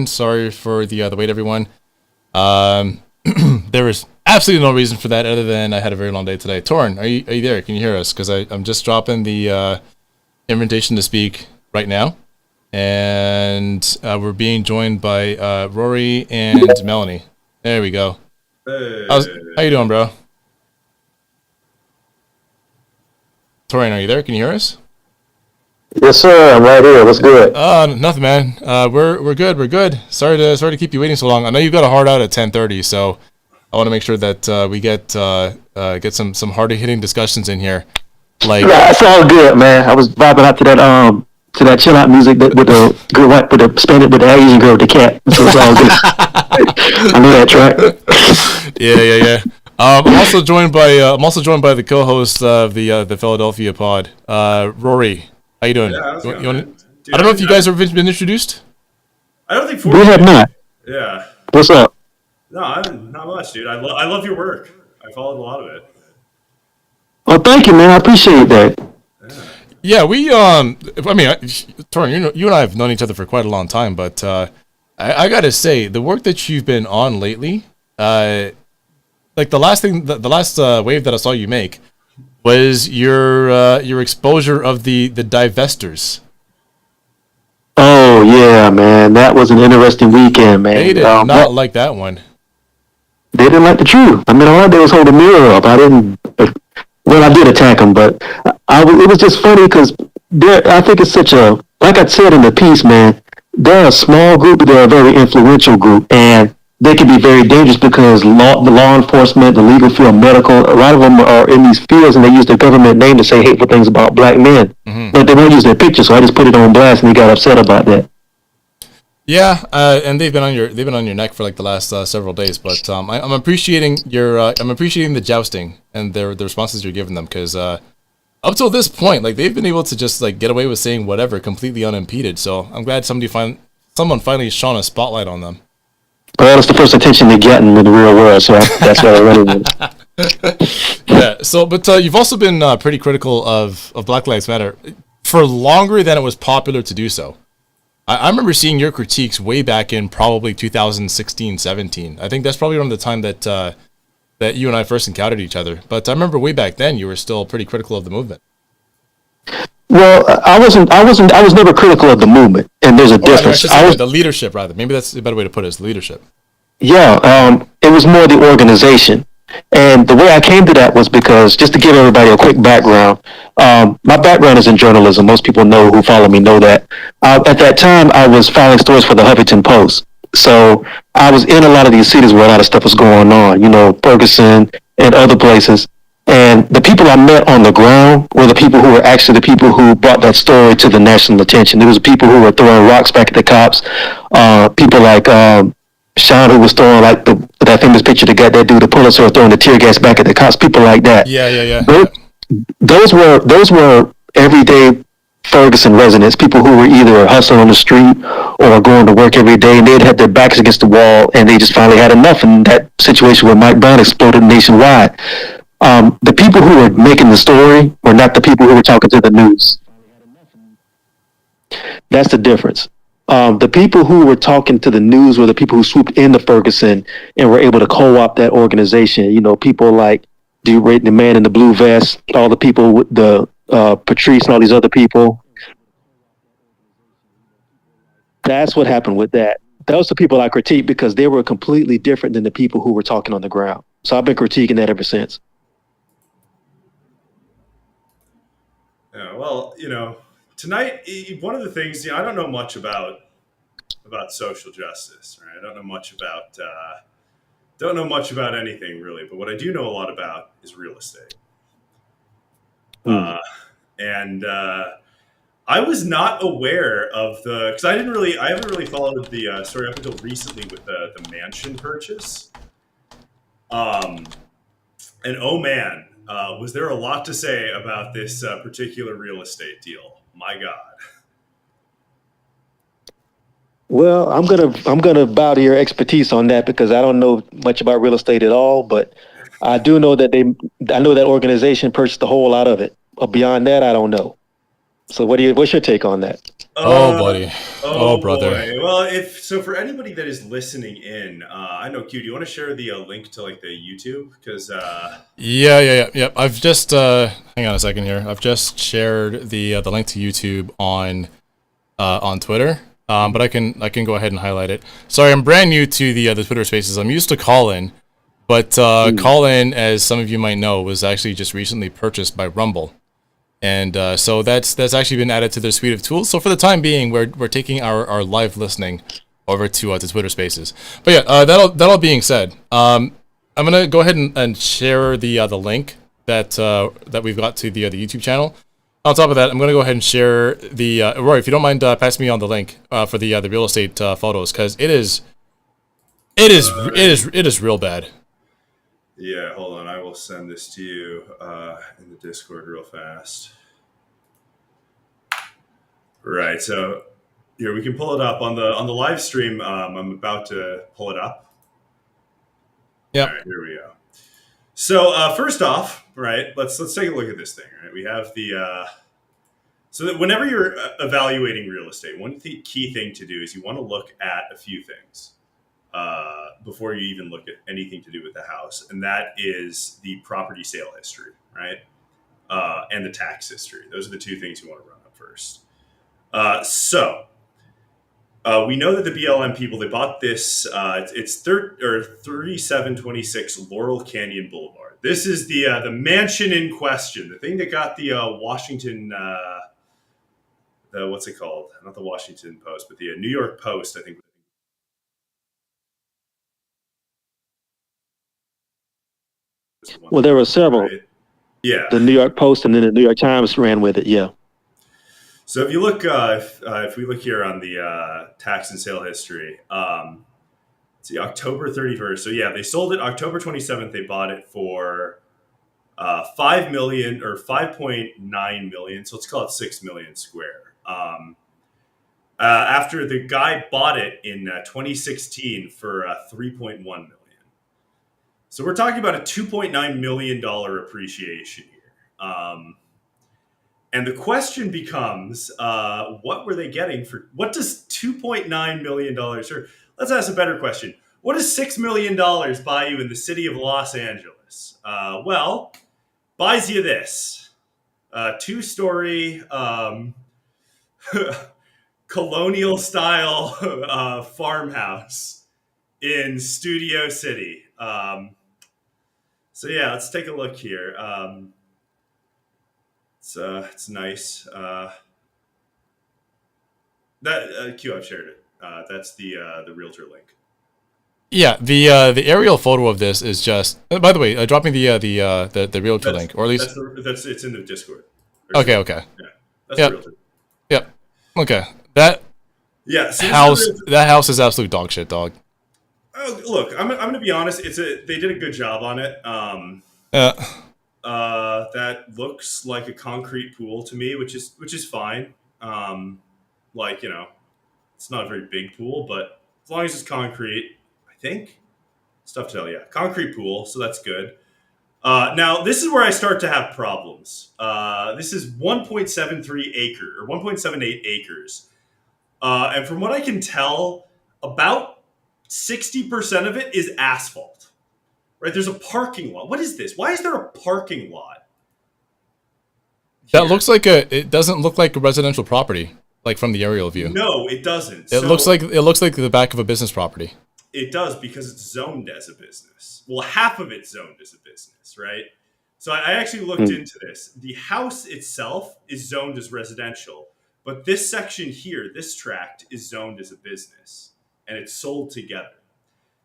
Sorry for the wait, everyone. Um, there was absolutely no reason for that other than I had a very long day today. Torn, are you there? Can you hear us? Because I'm just dropping the invitation to speak right now, and we're being joined by Rory and Melanie. There we go. How you doing, bro? Torian, are you there? Can you hear us? Yes, sir. I'm right here. What's good? Nothing, man. We're good. We're good. Sorry to keep you waiting so long. I know you've got a hard out at 10:30, so I want to make sure that we get some hard hitting discussions in here. Like, Yeah, it's all good, man. I was vibing out to that chill out music with the girl with the Spanish with the Asian girl with the cat. So it's all good. I know that track. yeah. I'm also joined by the co-host of the Philadelphia pod, Rory. How you doing? Yeah, how's it going? Dude, I don't know if you guys have been introduced. I don't think We have not. Yeah. What's up? No, I'm not much, dude. I love your work. I followed a lot of it. Oh, thank you, man. I appreciate that. Yeah, Torin, you and I have known each other for quite a long time, but I gotta say, the work that you've been on lately, like the last wave that I saw you make was your exposure of the divestors. Oh yeah, man. That was an interesting weekend, man. They did not like that one. They didn't like the truth. I mean, all I did was hold a mirror up. I didn't. Well, I did attack them, but it was just funny because I think it's such a, like I said in the piece, man, they're a small group, but they're a very influential group, and they can be very dangerous because the law enforcement, the legal field, medical, a lot of them are in these fields, and they use their government name to say hateful things about black men, but they won't use their picture, so I just put it on blast, and they got upset about that. Yeah, and they've been on your neck for like the last several days. But I'm appreciating I'm appreciating the jousting and the responses you're giving them because up till this point, like they've been able to just like get away with saying whatever completely unimpeded. So I'm glad someone finally shone a spotlight on them. Well, that's the first attention they're getting in the real world, so that's what I running with. Yeah. So, but you've also been pretty critical of Black Lives Matter for longer than it was popular to do so. I remember seeing your critiques way back in probably 2016, 17. I think that's probably around the time that that you and I first encountered each other. But I remember way back then you were still pretty critical of the movement. Well, I was never critical of the movement, and there's a difference. The leadership, rather. Maybe that's a better way to put it, is the leadership. Yeah, it was more the organization. And the way I came to that was because, just to give everybody a quick background, my background is in journalism. Most people who follow me know that. At that time, I was filing stories for the Huffington Post. So I was in a lot of these cities where a lot of stuff was going on, Ferguson and other places. And the people I met on the ground were the people who were actually the people who brought that story to the national attention. There was people who were throwing rocks back at the cops, people like Sean, who was throwing like that famous picture to get that dude the Pulitzer throwing the tear gas back at the cops, people like that. Yeah. Those were everyday Ferguson residents, people who were either hustling on the street or going to work every day, and they'd had their backs against the wall, and they just finally had enough. And that situation where Mike Brown exploded nationwide. The people who were making the story were not the people who were talking to the news. That's the difference. The people who were talking to the news were the people who swooped into Ferguson and were able to co-opt that organization. People like the man in the blue vest, all the people with the Patrice and all these other people. That's what happened with that. Those are the people I critique because they were completely different than the people who were talking on the ground. So I've been critiquing that ever since. Yeah, well, tonight one of the things I don't know much about social justice, right? I don't know much about anything really, but what I do know a lot about is real estate. And I was not aware of because I haven't really followed the story up until recently with the mansion purchase. And oh man, was there a lot to say about this particular real estate deal? My God. Well, I'm gonna bow to your expertise on that because I don't know much about real estate at all, but I do know that I know that organization purchased a whole lot of it. But beyond that, I don't know. So what's your take on that? Oh, Uh, buddy. Oh, oh brother. boy. Well, if so, for anybody that is listening in, I know Q. Do you want to share the link to like the YouTube? Because Yeah. I've just hang on a second here. I've just shared the link to YouTube on Twitter. But I can go ahead and highlight it. Sorry, I'm brand new to the Twitter Spaces. I'm used to Callin, but Mm. Callin, as some of you might know, was actually just recently purchased by Rumble, and so that's actually been added to their suite of tools. So for the time being, we're taking our live listening over to Twitter Spaces. But yeah, that all being said, I'm gonna go ahead and share the link that we've got to the YouTube channel. On top of that, I'm gonna go ahead and share the Rory, if you don't mind, pass me on the link for the real estate photos, because it is real bad. yeah, hold on. I will send this to you in the Discord real fast. Right. So here we can pull it up on the live stream. I'm about to pull it up. All Yep. right, here we go. So first off, right, let's take a look at this thing. Right, we have the so that whenever you're evaluating real estate, one key thing to do is you want to look at a few things before you even look at anything to do with the house, and that is the property sale history, right, and the tax history. Those are the two things you want to run up first. So we know that the BLM people they bought this. It's 3726 Laurel Canyon Boulevard. This is the mansion in question, the thing that got the Washington. The what's it called? Not the Washington Post, but the New York Post. I think was the one Well, that there were wrote it, several. right? Yeah. The New York Post and then the New York Times ran with it. Yeah. So if you look, if we look here on the tax and sale history, see October 31st. So yeah, they sold it October 27th. They bought it for 5 million or 5.9 million. So let's call it 6 million square. After the guy bought it in 2016 for 3.1 million. So we're talking about a $2.9 million appreciation here. And the question becomes, what were they getting for? What does $2.9 million? Or let's ask a better question: what does $6 million buy you in the city of Los Angeles? Well, buys you this two-story colonial style farmhouse in Studio City. So yeah, let's take a look here. It's nice. That Q, I've shared it. That's the realtor link. Yeah, the aerial photo of this is just. By the way, dropping the realtor That's link, or at least. that's it's in the Discord. Okay, okay. Yeah, that's the Yep, realtor. yep. Okay. That Yeah, so this is the house realtor. that house is absolute dog shit, dog. Oh, look, I'm going to be honest. They did a good job on it. Yeah. That looks like a concrete pool to me, which is fine. Like it's not a very big pool, but as long as it's concrete, I think it's tough to tell. Yeah, concrete pool, so that's good. Now this is where I start to have problems. This is 1.73 acre or 1.78 acres, and from what I can tell, about 60% of it is asphalt. Right? There's a parking lot. What is this? Why is there a parking lot That here? looks like a. It doesn't look like a residential property, like from the aerial view. No, it doesn't. It So looks like the back of a business property. it does because it's zoned as a business. Well, half of it's zoned as a business, right? So I actually looked Mm. into this. The house itself is zoned as residential, but this section here, this tract, is zoned as a business, and it's sold together.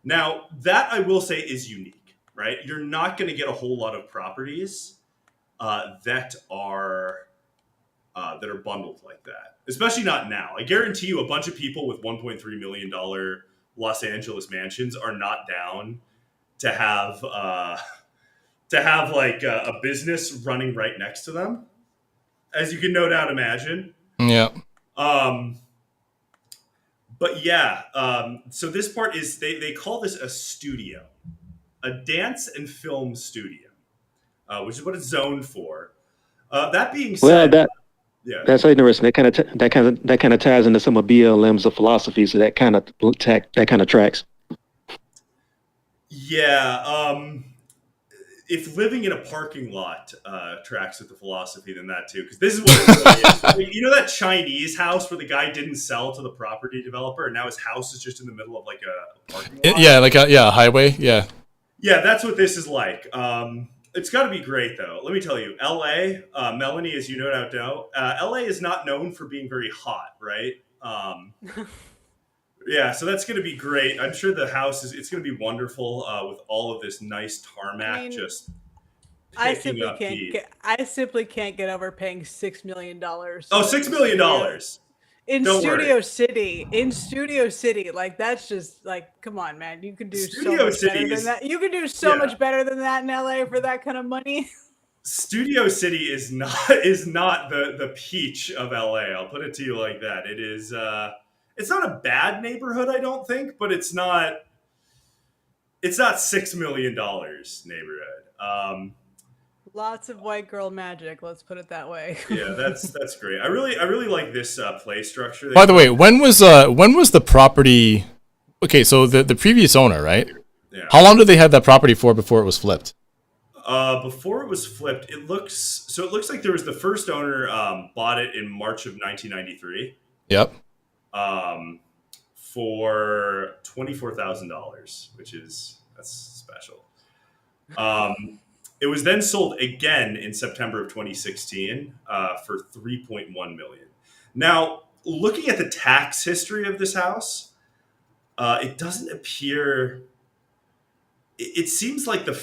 Now, that I will say is unique, right? You're not going to get a whole lot of properties that are bundled like that, especially not now. I guarantee you, a bunch of people with $1.3 million Los Angeles mansions are not down to have like a business running right next to them, as you can no doubt imagine. Yeah. Um, but yeah, so this part is they call this a studio, a dance and film studio, which is what it's zoned for. That being Well, said, that Yeah. That's interesting. That kind of ties into some of BLM's philosophy. So that kind of tracks. Yeah. If living in a parking lot tracks with the philosophy, then that too, because this is what it really is. Like, you know that Chinese house where the guy didn't sell to the property developer, and now his house is just in the middle of like a parking lot. Yeah, like a highway. Yeah. Yeah, that's what this is like. It's got to be great, though. Let me tell you, LA, Melanie, as you no doubt know, LA is not known for being very hot, right? Yeah, so that's going to be great. I'm sure the house it's going to be wonderful with all of this nice tarmac just picking up heat. I simply can't get over paying $6 million Oh, $6 million. in Don't worry. Studio City. Like, that's just like, come on, man. You can do Studio so much City better than is- that. You can do so yeah. much better than that in LA for that kind of money. Studio City is not the peach of LA. I'll put it to you like that. It is. It's not a bad neighborhood, I don't think, but it's not. It's not $6 million neighborhood. Lots of white girl magic. Let's put it that way. Yeah, that's great. I really like this play structure. By the way, when was the property? Okay, so the previous owner, right? Yeah. How long did they have that property for before it was flipped? Before it was flipped, it looks like there was the first owner bought it in March of 1993. Yep. For $24,000, that's special. It was then sold again in September of 2016 for $3.1 million. Now, looking at the tax history of this house, it doesn't appear. It seems like the.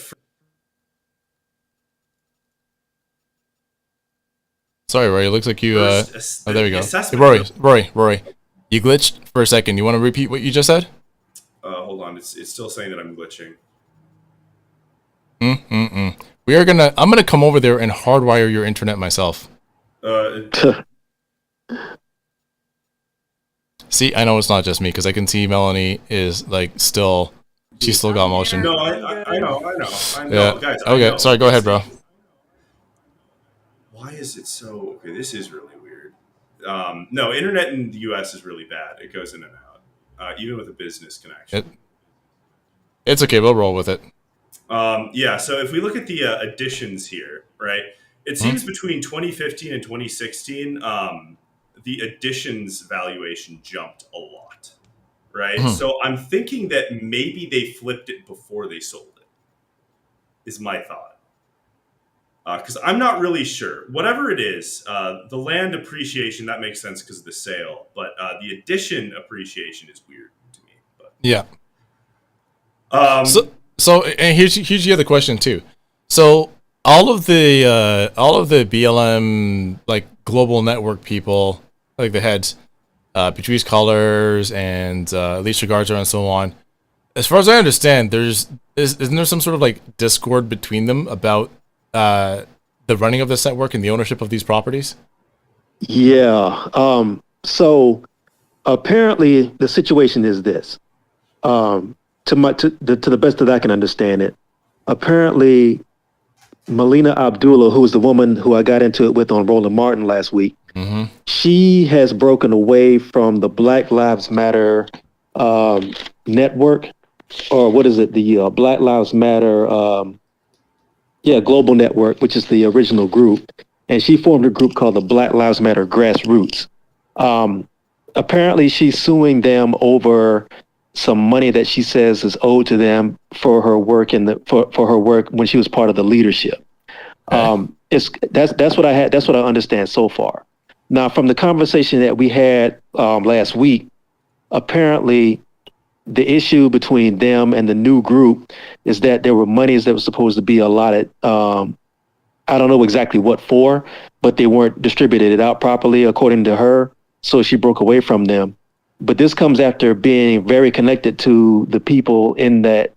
Sorry, Rory. It looks like you. Oh, there we go. Assessment. Rory. You glitched for a second. You want to repeat what you just said? Hold on. It's still saying that I'm glitching. I'm gonna come over there and hardwire your internet myself. See, I know it's not just me because I can see Melanie is like she's still got motion. No, I know. Yeah. Guys. Okay. Sorry. Go ahead, bro. Why is it so? Okay, this is really weird. No, internet in the U.S. is really bad. It goes in and out, even with a business connection. It's okay. We'll roll with it. Yeah. So if we look at the additions here, right? It seems between 2015 and 2016, the additions valuation jumped a lot, right? So I'm thinking that maybe they flipped it before they sold it. Is my thought. Because I'm not really sure. Whatever it is, the land appreciation, that makes sense because of the sale. But the addition appreciation is weird to me. But, yeah. So and here's the other question too. So all of the BLM like global network people, like the heads, Patrice Cullors and Alicia Garza and so on. As far as I understand, isn't there some sort of like discord between them about the running of this network and the ownership of these properties? Yeah. So apparently the situation is this. To the best that I can understand it, apparently Melina Abdullah, who was the woman who I got into it with on Roland Martin last week, she has broken away from the Black Lives Matter network, or what is it? The Black Lives Matter global network, which is the original group. And she formed a group called the Black Lives Matter Grassroots. Apparently she's suing them over some money that she says is owed to them for her work for her work when she was part of the leadership. That's what I understand so far. Now, from the conversation that we had last week, apparently the issue between them and the new group is that there were monies that were supposed to be allotted. I don't know exactly what for, but they weren't distributed out properly, according to her. So she broke away from them. But this comes after being very connected to the people in that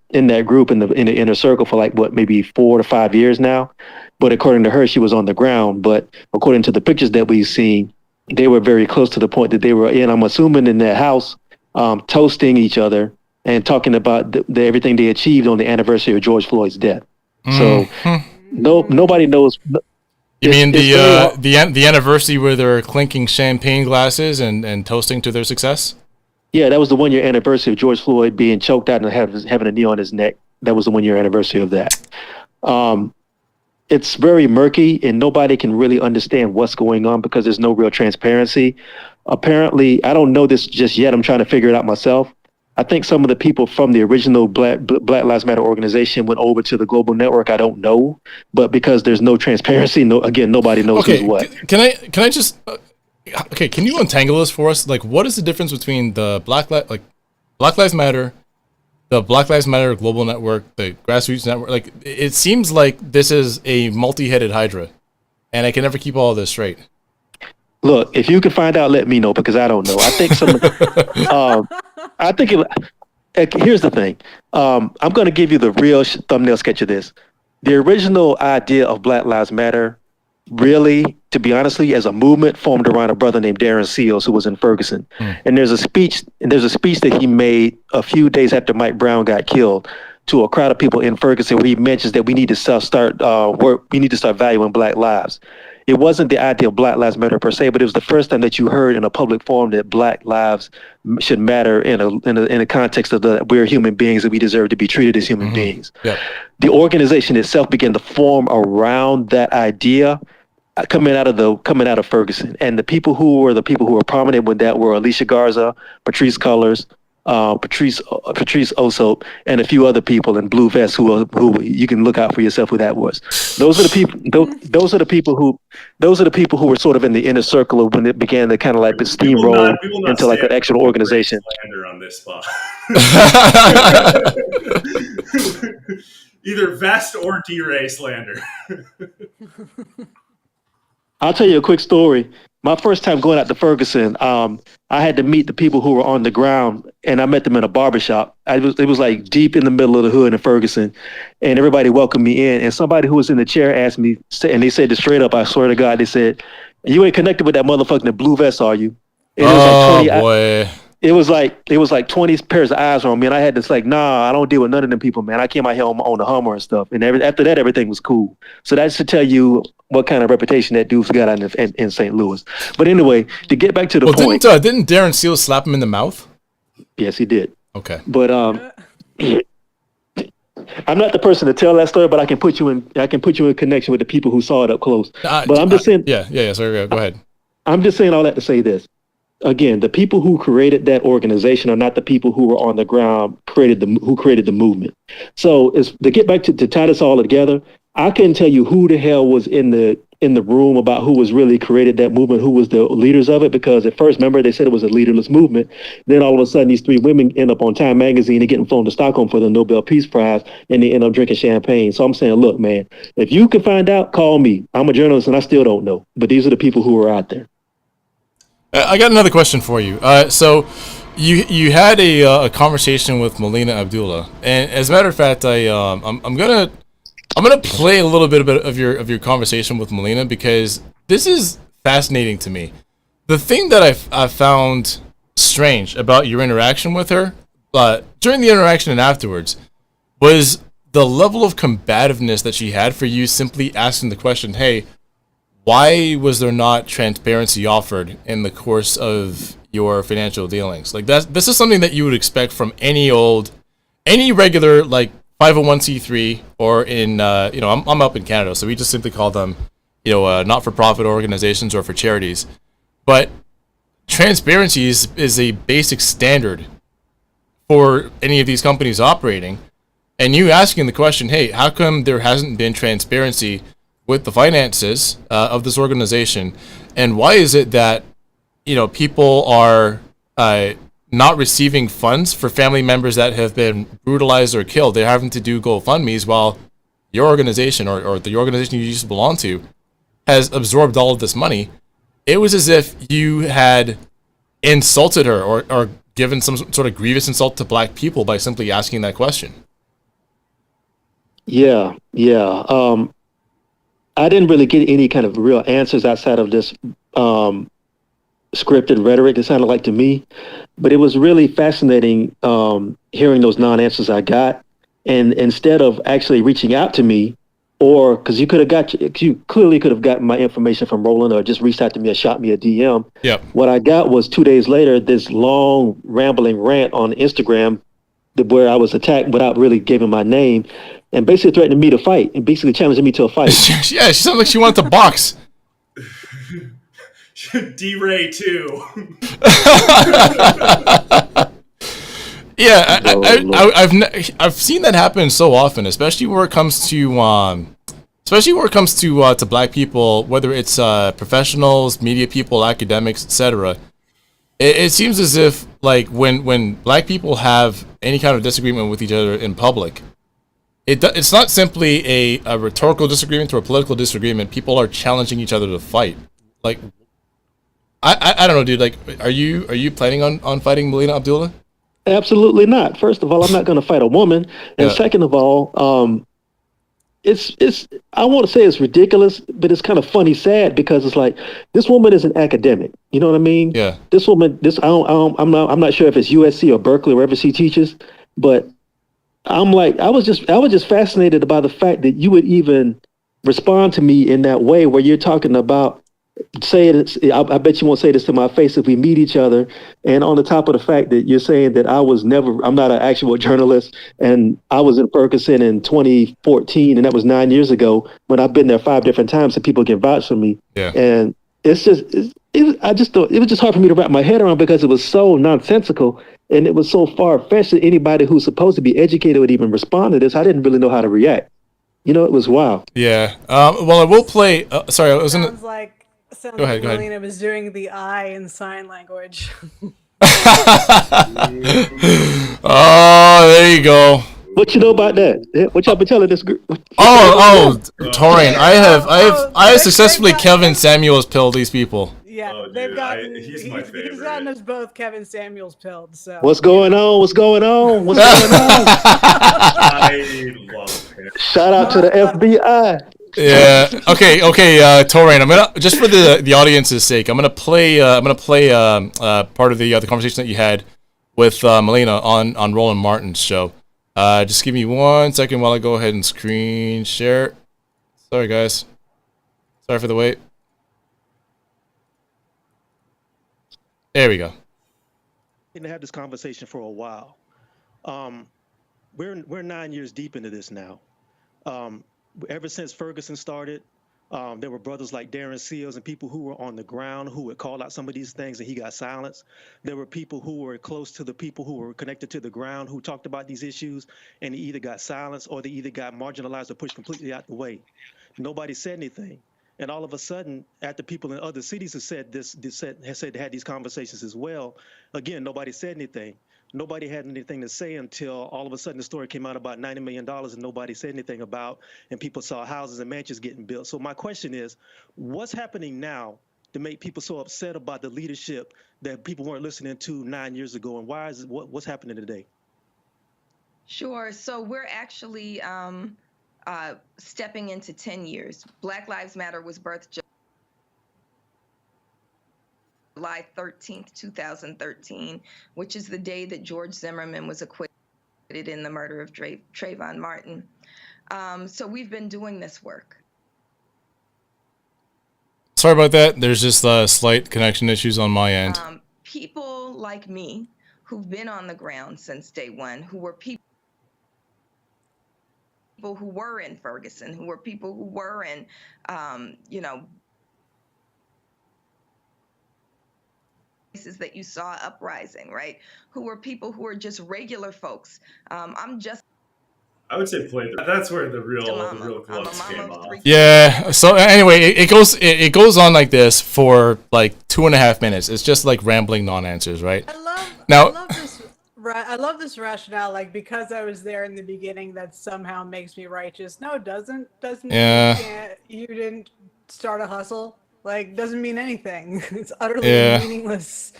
group in the inner circle for like maybe 4 to 5 years now. But according to her, she was on the ground. But according to the pictures that we've seen, they were very close to the point that they were in, I'm assuming, in that house, toasting each other and talking about everything they achieved on the anniversary of George Floyd's death. So nobody knows You mean it's very hard. the anniversary where they're clinking champagne glasses and toasting to their success? Yeah, that was the 1 year anniversary of George Floyd being choked out and having a knee on his neck. That was the 1 year anniversary of that. Um, it's very murky and nobody can really understand what's going on because there's no real transparency. Apparently, I don't know this just yet. I'm trying to figure it out myself. I think some of the people from the original Black Lives Matter organization went over to the global network. I don't know, but because there's no transparency, nobody knows who's Okay, what. can I just okay? Can you untangle this for us? Like, what is the difference between the Black Lives Matter, the Black Lives Matter global network, the grassroots network? Like, it seems like this is a multi-headed hydra, and I can never keep all of this straight. Look, if you can find out, let me know because I don't know. I think I think here's the thing. I'm going to give you the real thumbnail sketch of this. The original idea of Black Lives Matter, really, to be honestly, as a movement, formed around a brother named Darren Seals who was in Ferguson. And there's a speech that he made a few days after Mike Brown got killed to a crowd of people in Ferguson where he mentions that we need to start valuing Black lives. It wasn't the idea of Black Lives Matter per se, but it was the first time that you heard in a public forum that Black lives should matter in a context of that we're human beings and we deserve to be treated as human beings. Yeah. The organization itself began to form around that idea, coming out of Ferguson, and the people who were prominent with that were Alicia Garza, Patrice Cullors, Patrice Ossope, and a few other people in blue vests who you can look out for yourself who that was. Those are the people. Those are the people who were sort of in the inner circle of when it began to kind of like steamroll into like an actual organization. Slander on this spot. Either vest or D-Ray slander. I'll tell you a quick story. My first time going out to Ferguson, I had to meet the people who were on the ground, and I met them in a barbershop. It was like deep in the middle of the hood in Ferguson, and everybody welcomed me in. And somebody who was in the chair asked me, and they said this straight up, I swear to God, they said, "You ain't connected with that motherfucker in the blue vest, are you?" And it was like 20, boy. It was like 20 pairs of eyes on me, and I had to like, nah, I don't deal with none of them people, man. I came out here on the Hummer and stuff, and after that, everything was cool. So that should tell you what kind of reputation that dude's got in St. Louis. But anyway, to get back to the point, didn't Darren Seals slap him in the mouth? Yes, he did. Okay, but I'm not the person to tell that story, but I can put you in connection with the people who saw it up close. But I'm just saying, yeah. Sorry, go ahead. I'm just saying all that to say this. Again, the people who created that organization are not the people who were on the ground who created the movement. So to get back to tie this all together, I couldn't tell you who the hell was in the room about who was really created that movement, who was the leaders of it, because at first, remember, they said it was a leaderless movement. Then all of a sudden, these three women end up on Time Magazine and getting flown to Stockholm for the Nobel Peace Prize, and they end up drinking champagne. So I'm saying, look, man, if you can find out, call me. I'm a journalist and I still don't know. But these are the people who are out there. I got another question for you. So you had a conversation with Melina Abdullah, and as a matter of fact, I'm gonna play a little bit of your conversation with Melina because this is fascinating to me. The thing that I found strange about your interaction with her, during the interaction and afterwards, was the level of combativeness that she had for you simply asking the question, "Hey, why was there not transparency offered in the course of your financial dealings?" Like this is something that you would expect from any regular like 501c3 or in I'm up in Canada, so we just simply call them not-for-profit organizations or for charities. But transparency is a basic standard for any of these companies operating. And you asking the question, hey, how come there hasn't been transparency with the finances of this organization, and why is it that people are not receiving funds for family members that have been brutalized or killed? They're having to do GoFundMe's while your organization or the organization you used to belong to has absorbed all of this money. It was as if you had insulted her or given some sort of grievous insult to Black people by simply asking that question. Yeah. I didn't really get any kind of real answers outside of this scripted rhetoric, it sounded like to me. But it was really fascinating hearing those non-answers I got. And instead of actually reaching out to me or because you clearly could have gotten my information from Roland, or just reached out to me or shot me a DM. Yep. What I got was 2 days later this long rambling rant on Instagram where I was attacked without really giving my name, and basically threatening me to fight, and basically challenging me to a fight. Yeah, she sounded like she wanted to box. D-Ray too. Yeah, I've seen that happen so often, especially where it comes to to black people, whether it's professionals, media people, academics, etc. It seems as if like when black people have any kind of disagreement with each other in public, it's not simply a rhetorical disagreement or a political disagreement. People are challenging each other to fight. Like, I don't know, dude. Like, are you planning on fighting Melina Abdullah? Absolutely not. First of all, I'm not going to fight a woman, and second of all, it's I want to say it's ridiculous, but it's kind of funny, sad, because it's like this woman is an academic. You know what I mean? Yeah. This woman, I'm not sure if it's USC or Berkeley, wherever she teaches, but I'm like, I was just fascinated by the fact that you would even respond to me in that way, where you're talking about I bet you won't say this to my face if we meet each other. And on the top of the fact that you're saying that I'm not an actual journalist, and I was in Ferguson in 2014, and that was 9 years ago, when I've been there 5 different times, and people can vouch for me. Yeah. And I just thought it was just hard for me to wrap my head around, because it was so nonsensical and it was so far-fetched that anybody who's supposed to be educated would even respond to this. I didn't really know how to react. You know, it was wild. Yeah. Well, I will play. Sorry, I was gonna. Sounds Go ahead. Melina was doing the eye in sign language. Oh, there you go. What you know about that? What y'all been telling this group? Torian, I have successfully Kevin Samuels pilled these people. Yeah, he's my favorite. He's gotten us both Kevin Samuels pilled. So what's going on? I love him. Shout out to the FBI. Yeah. Okay. Torian, I'm gonna, just for the audience's sake, I'm gonna play part of the conversation that you had with Melina on Roland Martin's show. Just give me 1 second while I go ahead and screen share. Sorry, guys. Sorry for the wait. There we go. To have this conversation for a while. We're 9 years deep into this now. Ever since Ferguson started, there were brothers like Darren Seals and people who were on the ground who would call out some of these things, and he got silenced. There were people who were close to the people who were connected to the ground who talked about these issues, and he either got silenced or they either got marginalized or pushed completely out the way. Nobody said anything. And all of a sudden, after people in other cities have said had these conversations as well, again, nobody said anything. Nobody had anything to say until all of a sudden the story came out about $90 million and nobody said anything about, and people saw houses and mansions getting built. So my question is, what's happening now to make people so upset about the leadership that people weren't listening to 9 years ago, and why is it, what's happening today? Sure. So we're actually stepping into 10 years. Black Lives Matter was birthed July 13th, 2013, which is the day that George Zimmerman was acquitted in the murder of Trayvon Martin. So we've been doing this work. Sorry about that. There's just slight connection issues on my end. People like me who've been on the ground since day one, who were people who were in Ferguson, who were people who were in, that you saw uprising, right? Who were people who were just regular folks. I would say play. That's where the real gloves came off. Yeah. So anyway, it goes on like this for like 2.5 minutes. It's just like rambling non-answers, right? I love this rationale. Like, because I was there in the beginning, that somehow makes me righteous. No, it doesn't. Yeah. You didn't start a hustle. Like, doesn't mean anything. It's utterly meaningless.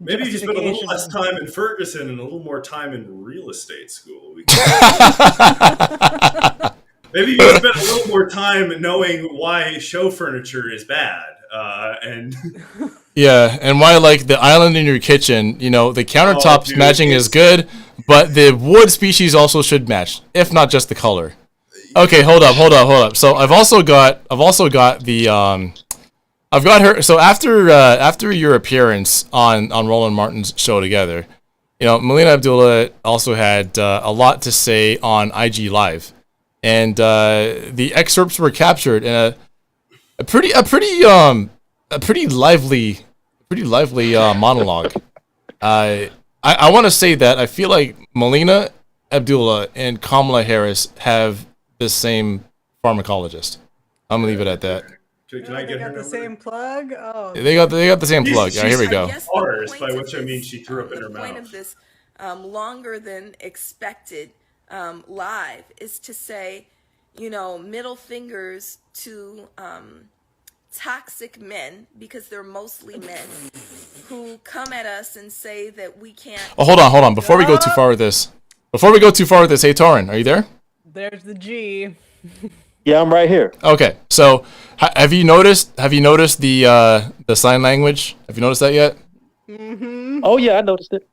Maybe if you spent a little less time in Ferguson and a little more time in real estate school. Maybe you spent a little more time knowing why show furniture is bad. Yeah, and why, like, the island in your kitchen, the countertops matching is good, but the wood species also should match, if not just the color. Okay, hold up. So I've also got the I've got her. So after your appearance on Roland Martin's show together, Melina Abdullah also had a lot to say on IG Live, and the excerpts were captured in a pretty lively monologue. I want to say that I feel like Melina Abdullah and Kamala Harris have the same pharmacologist. I'm gonna leave it at that. Can I get her the same plug? Oh, They got the same plug. All right, here we go. Ours, by which I mean she threw up in her mouth. The point of this longer than expected live is to say, middle fingers to toxic men, because they're mostly men, who come at us and say that we can't. Oh, hold on. Before we go too far with this, hey Torin, are you there? There's the G. Yeah, I'm right here. Okay, so have you noticed the sign language? Have you noticed that yet? Mm-hmm. Oh yeah, I noticed it.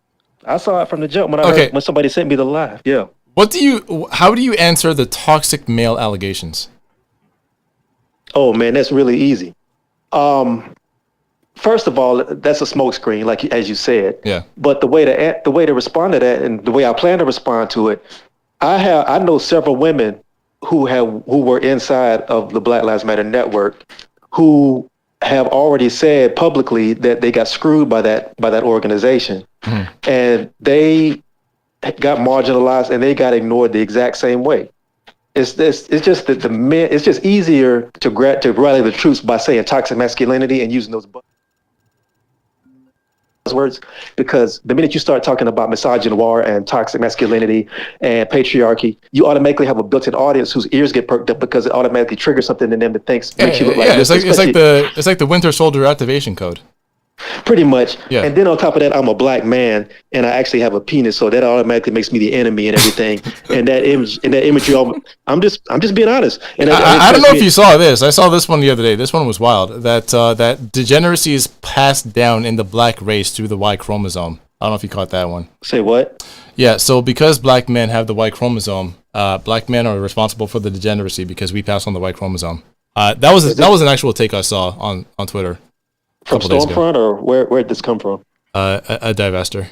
I saw it from the jump when I heard, when somebody sent me the live. Yeah. How do you answer the toxic male allegations? Oh man, that's really easy. First of all, that's a smokescreen, as you said. Yeah. But the way to respond to that, and the way I plan to respond to it, I know several women who were inside of the Black Lives Matter network who have already said publicly that they got screwed by that organization, and they got marginalized and they got ignored the exact same way. It's just that the men. It's just easier to rally the troops by saying toxic masculinity and using those buzzwords, because the minute you start talking about misogynoir and toxic masculinity and patriarchy, you automatically have a built-in audience whose ears get perked up because it automatically triggers something in them that makes you look like this. It's like the Winter Soldier activation code. Pretty much. Yeah. And then on top of that, I'm a black man and I actually have a penis, so that automatically makes me the enemy and everything. and that imagery, I'm just being honest. And I don't know if you saw this. I saw this one the other day. This one was wild. That degeneracy is passed down in the black race through the Y chromosome. I don't know if you caught that one. Say what? Yeah, so because black men have the Y chromosome, black men are responsible for the degeneracy because we pass on the Y chromosome. That was an actual take I saw on Twitter. From Stormfront, or where did this come from? A divester.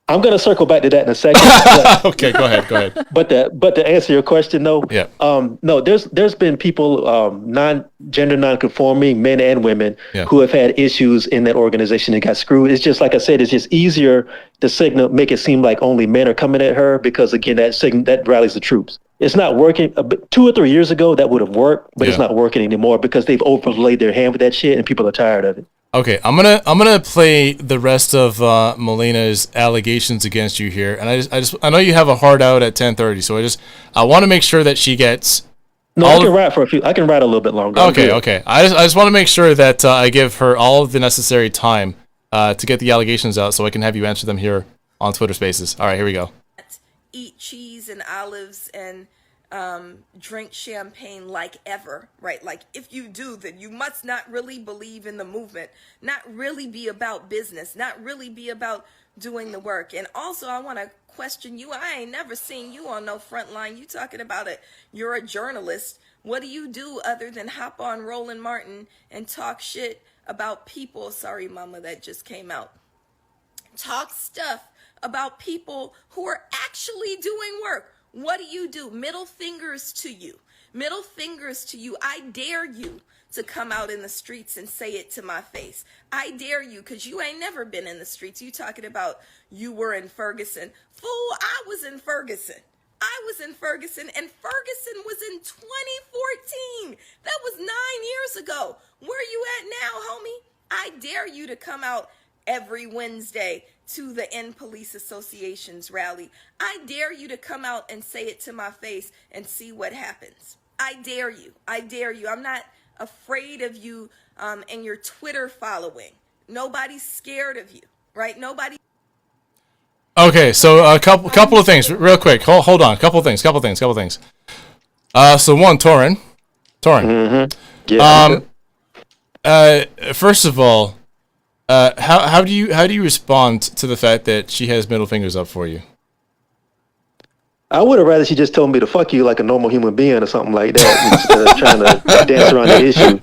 I'm going to circle back to that in a second. Okay, go ahead. But to answer your question, though, yeah. No, there's been people, gender non-conforming, men and women, who have had issues in that organization and got screwed. It's just like I said, it's just easier to make it seem like only men are coming at her because, again, that rallies the troops. It's not working. 2 or 3 years ago, that would have worked, but it's not working anymore because they've overlaid their hand with that shit and people are tired of it. Okay, I'm gonna play the rest of Melina's allegations against you here, and I know you have a hard out at 10:30, so I want to make sure that she gets. No, I can ride I can ride a little bit longer. Okay. I just want to make sure that I give her all of the necessary time to get the allegations out, so I can have you answer them here on Twitter Spaces. All right, here we go. Eat cheese and olives and drink champagne like ever, right? Like, if you do, then you must not really believe in the movement, not really be about business, not really be about doing the work. And also, I want to question you. I ain't never seen you on no front line. You talking about it. You're a journalist. What do you do other than hop on Roland Martin and talk shit about people? Sorry, mama, that just came out. Talk stuff about people who are actually doing work. What do? Middle fingers to you. Middle fingers to you. I dare you to come out in the streets and say it to my face. I dare you, because you ain't never been in the streets. You talking about you were in Ferguson. Fool, I was in Ferguson. And Ferguson was in 2014. That was 9 years ago. Where you at now, homie? I dare you to come out every Wednesday to the End Police Association's rally. I dare you to come out and say it to my face and see what happens. I dare you. I'm not afraid of you and your Twitter following. Nobody's scared of you, right? Nobody. Okay, so a couple of things real quick. Hold on, couple things. So one, Torin. Mm-hmm. Yeah. First of all, how do you respond to the fact that she has middle fingers up for you? I would have rather she just told me to fuck you like a normal human being or something like that instead of trying to dance around the issue.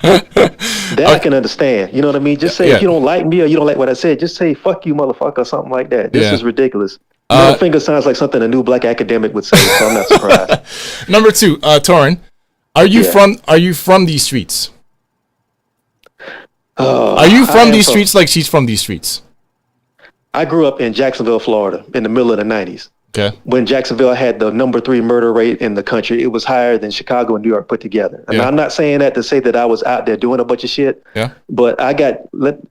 That I can understand. You know what I mean? Just say if you don't like me or you don't like what I said, just say fuck you, motherfucker, or something like that. This is ridiculous. Middle finger sounds like something a new black academic would say, so I'm not surprised. Number 2, Torin, are you from these streets? Are you from these streets like she's from these streets? I grew up in Jacksonville, Florida, in the middle of the 90s. Okay. When Jacksonville had the number 3 murder rate in the country, it was higher than Chicago and New York put together. And I'm not saying that to say that I was out there doing a bunch of shit. Yeah. But I got,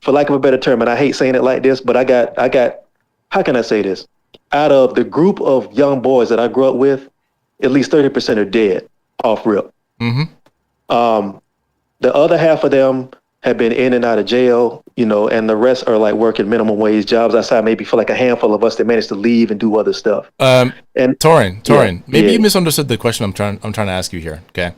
for lack of a better term, and I hate saying it like this, but I got, how can I say this? Out of the group of young boys that I grew up with, at least 30% are dead off rip. Mm-hmm. The other half of them have been in and out of jail, you know, and the rest are like working minimum wage jobs outside, maybe for like a handful of us that managed to leave and do other stuff. And Torin, maybe you misunderstood the question I'm trying to ask you here. Okay.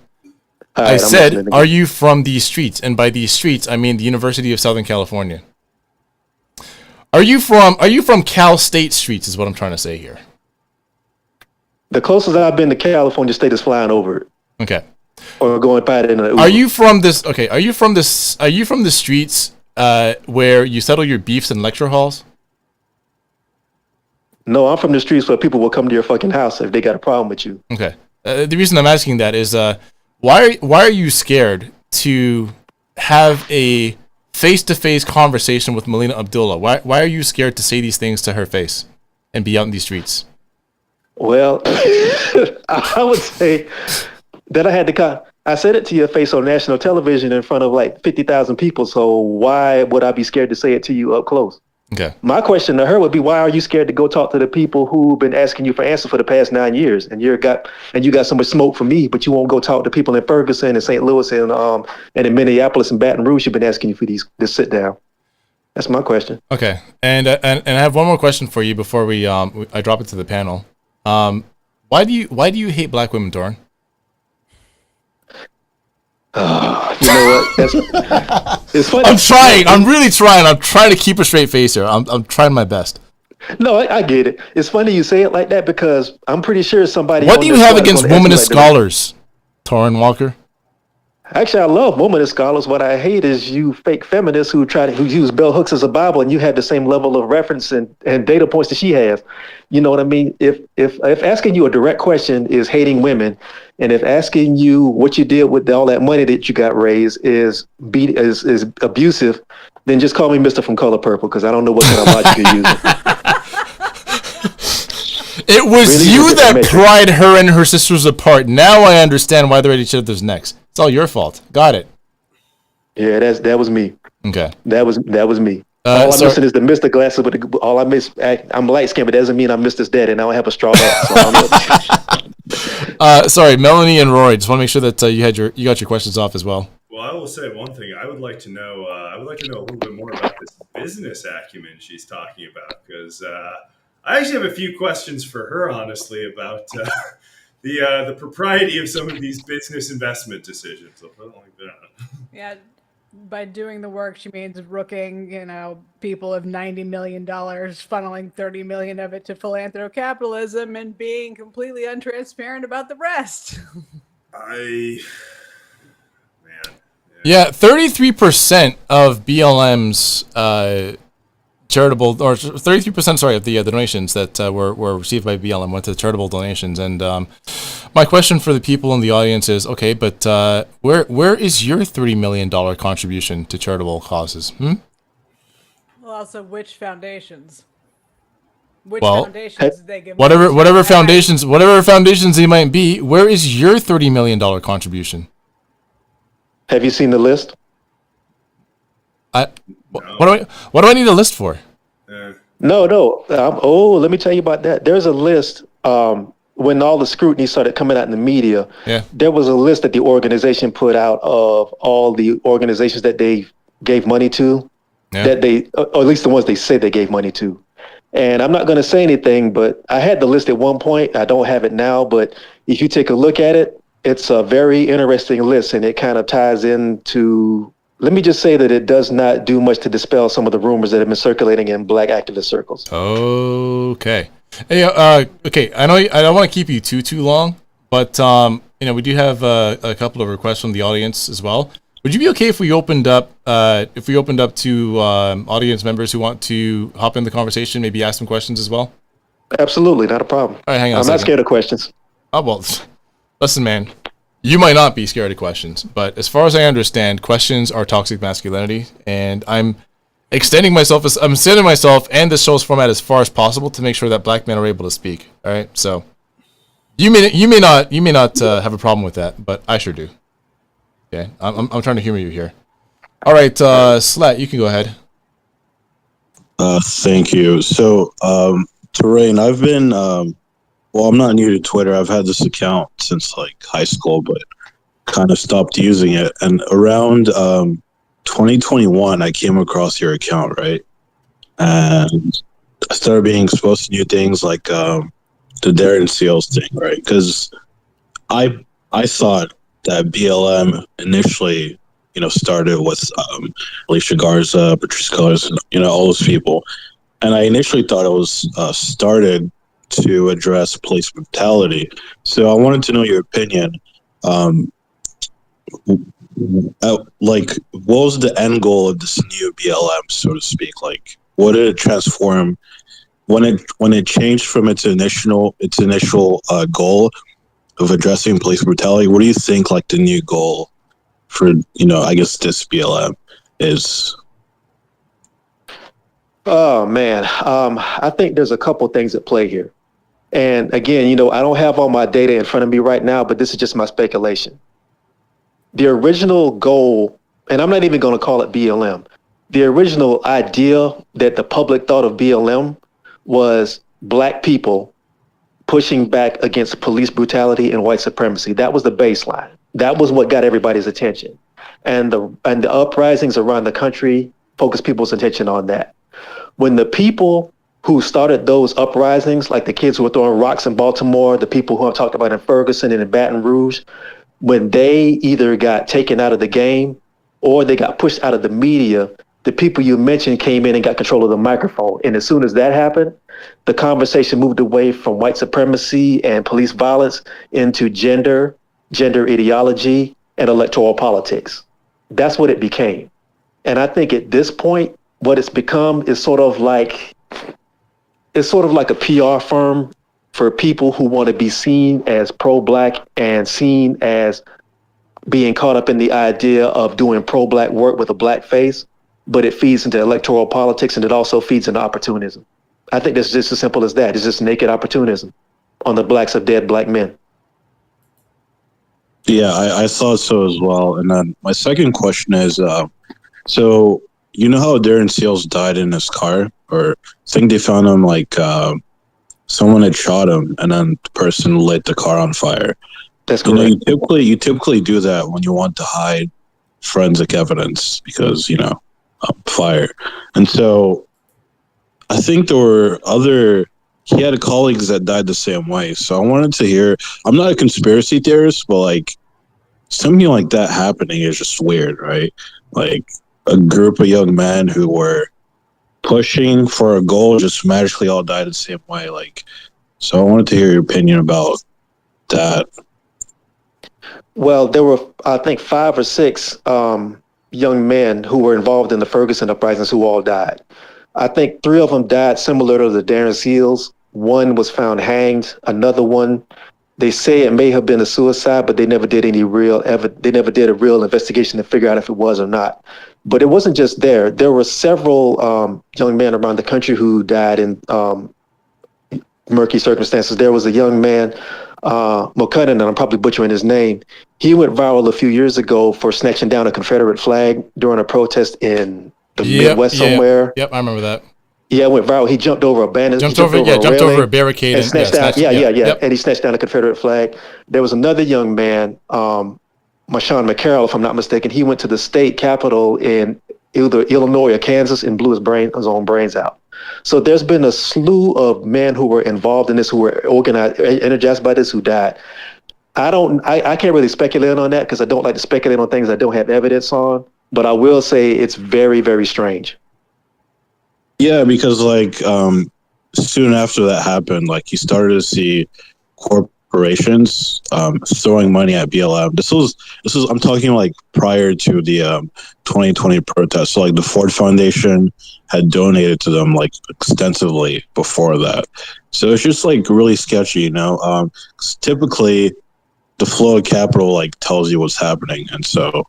I said, are you from these streets? And by these streets, I mean the University of Southern California. Are you from Cal State streets is what I'm trying to say here. The closest I've been to California State is flying over it. Okay. Or going by it in an Uber. Are you from this? Okay. Are you from the streets where you settle your beefs in lecture halls? No, I'm from the streets where people will come to your fucking house if they got a problem with you. Okay. The reason I'm asking that is why are you scared to have a face-to-face conversation with Melina Abdullah? Why are you scared to say these things to her face and be out in these streets? Well, I would say that I said it to your face on national television in front of like 50,000 people. So why would I be scared to say it to you up close? Okay. My question to her would be, why are you scared to go talk to the people who've been asking you for answers for the past 9 years? And you got so much smoke for me, but you won't go talk to people in Ferguson and St. Louis and in Minneapolis and Baton Rouge who've been asking you for this sit down. That's my question. Okay. And I have one more question for you before I drop it to the panel. Why do you hate black women, Doran? You know what? It's funny. I'm trying. I'm really trying. I'm trying to keep a straight face here. I'm trying my best. No, I get it. It's funny you say it like that because I'm pretty sure somebody. What do you have against womanist scholars, Torin Walker? Actually, I love womanist scholars. What I hate is you fake feminists who use bell hooks as a Bible, and you have the same level of reference and data points that she has. You know what I mean? If asking you a direct question is hating women, and if asking you what you did with all that money that you got raised is abusive, then just call me Mr. from Color Purple because I don't know what kind of logic you're using. It was really you that pried her and her sisters apart. Now I understand why they're at each other's necks. It's all your fault. Got it. Yeah, that was me. Okay. That was me. All I'm missing is the Mr. glasses, but all I miss, I'm light skinned, but that doesn't mean I missed his dad and I don't have a straw hat. Sorry, Melanie and Rory. Just want to make sure that you got your questions off as well. Well, I will say one thing. I would like to know a little bit more about this business acumen she's talking about, because I actually have a few questions for her, honestly, about the propriety of some of these business investment decisions. I'll put it like that. Yeah, by doing the work, she means rooking, people of $90 million, funneling $30 million of it to philanthrocapitalism and being completely untransparent about the rest. Yeah, 33% of BLM's charitable, or 33%, sorry, of the donations that were received by BLM went to charitable donations. And my question for the people in the audience is, okay, but where is your $30 million contribution to charitable causes? Well, also, which foundations? Foundations did they give? Whatever foundations they might be, where is your $30 million contribution? Have you seen the list? What do I need a list for? No. Let me tell you about that. There's a list. When all the scrutiny started coming out in the media, there was a list that the organization put out of all the organizations that they gave money to, that they, or at least the ones they say they gave money to. And I'm not going to say anything, but I had the list at one point. I don't have it now, but if you take a look at it, it's a very interesting list, and it kind of ties into let me just say that it does not do much to dispel some of the rumors that have been circulating in black activist circles. Okay. Hey, okay. I know I don't want to keep you too long, but we do have a couple of requests from the audience as well. Would you be okay if we opened up to audience members who want to hop in the conversation, maybe ask some questions as well? Absolutely, not a problem. All right, hang on. I'm not scared of questions. Oh well, listen, man. You might not be scared of questions, but as far as I understand, questions are toxic masculinity, and I'm extending myself and the show's format as far as possible to make sure that black men are able to speak. All right, so you may not have a problem with that, but I sure do. Okay, I'm trying to humor you here. All right, Slat, you can go ahead. Thank you. So, Terrain, I've been I'm not new to Twitter. I've had this account since like high school, but kind of stopped using it. And around 2021, I came across your account, right? And I started being exposed to new things like the Darren Seals thing, right? Because I thought that BLM initially, started with Alicia Garza, Patrice Cullors, and all those people. And I initially thought it was started to address police brutality. So I wanted to know your opinion. Like, what was the end goal of this new BLM, so to speak? Like, what did it transform when it changed from its initial goal of addressing police brutality? What do you think, like, the new goal for I guess this BLM is? Oh man, I think there's a couple things at play here. And again, I don't have all my data in front of me right now, but this is just my speculation. The original goal, and I'm not even going to call it BLM, the original idea that the public thought of BLM was black people pushing back against police brutality and white supremacy. That was the baseline. That was what got everybody's attention. And the uprisings around the country focused people's attention on that. When the people who started those uprisings, like the kids who were throwing rocks in Baltimore, the people who I've talked about in Ferguson and in Baton Rouge, when they either got taken out of the game or they got pushed out of the media, the people you mentioned came in and got control of the microphone. And as soon as that happened, the conversation moved away from white supremacy and police violence into gender ideology, and electoral politics. That's what it became. And I think at this point, what it's become is sort of like a PR firm for people who want to be seen as pro-black and seen as being caught up in the idea of doing pro-black work with a black face, but it feeds into electoral politics and it also feeds into opportunism. I think that's just as simple as that. It's just naked opportunism on the backs of dead black men. Yeah, I thought so as well. And then my second question is, so you know how Darren Seals died in his car? Or I think they found him like someone had shot him, and then the person lit the car on fire. That's correct. You typically do that when you want to hide forensic evidence because fire. And so I think there were he had colleagues that died the same way. So I wanted to hear, I'm not a conspiracy theorist, but like something like that happening is just weird, right? Like a group of young men who were pushing for a goal just magically all died the same way. Like, so I wanted to hear your opinion about that. Well, there were, I think, 5 or 6 young men who were involved in the Ferguson uprisings who all died. I think 3 of them died similar to the Darren Seals. 1 was found hanged. Another one, they say it may have been a suicide, but they never did a real investigation to figure out if it was or not. But it wasn't just there. There were several young men around the country who died in murky circumstances. There was a young man, McCudden, and I'm probably butchering his name. He went viral a few years ago for snatching down a Confederate flag during a protest in the Midwest somewhere. Yep, I remember that. Yeah, it went viral. He jumped over a banner. Jumped over a barricade and snatched down. Yep. And he snatched down a Confederate flag. There was another young man, Marshawn McCarroll, if I'm not mistaken. He went to the state capitol in either Illinois or Kansas and blew his own brains out. So there's been a slew of men who were involved in this, who were energized by this, who died. I can't really speculate on that because I don't like to speculate on things I don't have evidence on. but I will say it's very, very strange. Yeah, because like soon after that happened, like you started to see corporations throwing money at BLM. This was I'm talking like prior to the 2020 protests. So like the Ford Foundation had donated to them like extensively before that. So it's just like really sketchy, you know. 'Cause typically the flow of capital like tells you what's happening, and so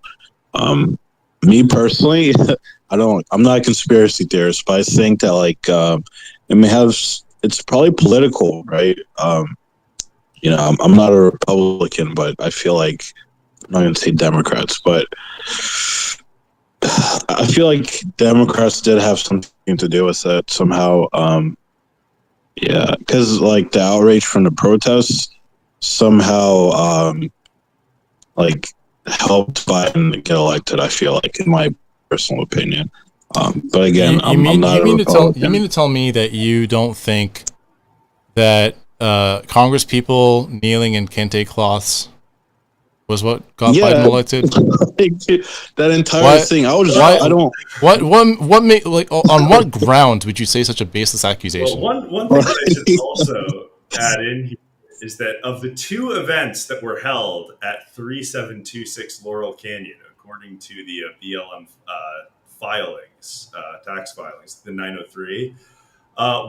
me personally, I'm not a conspiracy theorist, but I think that like it may have. It's probably political, right? You know, I'm not a Republican, but I feel like I'm not going to say Democrats, but I feel like Democrats did have something to do with it somehow. Yeah, because like the outrage from the protests somehow like helped Biden get elected. I feel like, in my personal opinion. But again, I'm not a Republican. You mean to tell me that you don't think that Congress people kneeling in kente cloths was what got Biden elected? That entire thing. I don't. What made, like, on what ground would you say such a baseless accusation? Well, one thing that I should also add in here is that of the two events that were held at 3726 Laurel Canyon, according to the BLM filings, tax filings, the 903,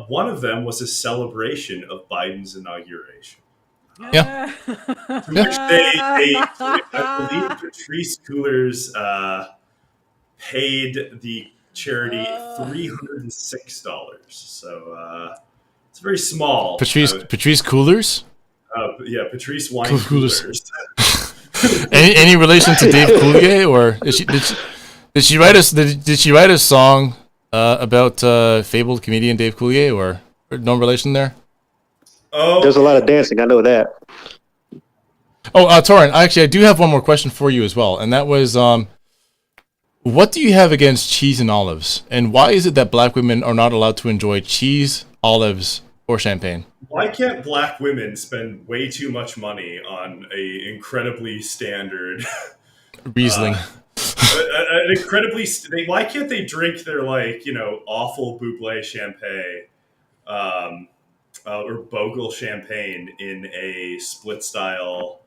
one of them was a celebration of Biden's inauguration. Yeah. To which I believe Patrice Coolers paid the charity $306. So it's very small. Patrice Coolers? Yeah, Patrice Wine Coolers. any relation to Dave Coulier, or did she write a song about fabled comedian Dave Coulier, or no relation there? Oh, there's a lot of dancing. I know that. Oh, Torin, actually, I do have one more question for you as well, and that was, what do you have against cheese and olives, and why is it that black women are not allowed to enjoy cheese, olives, or champagne? Why can't black women spend way too much money on a incredibly standard Riesling? An incredibly. Why can't they drink their awful Buble champagne? Or Bogle champagne in a split style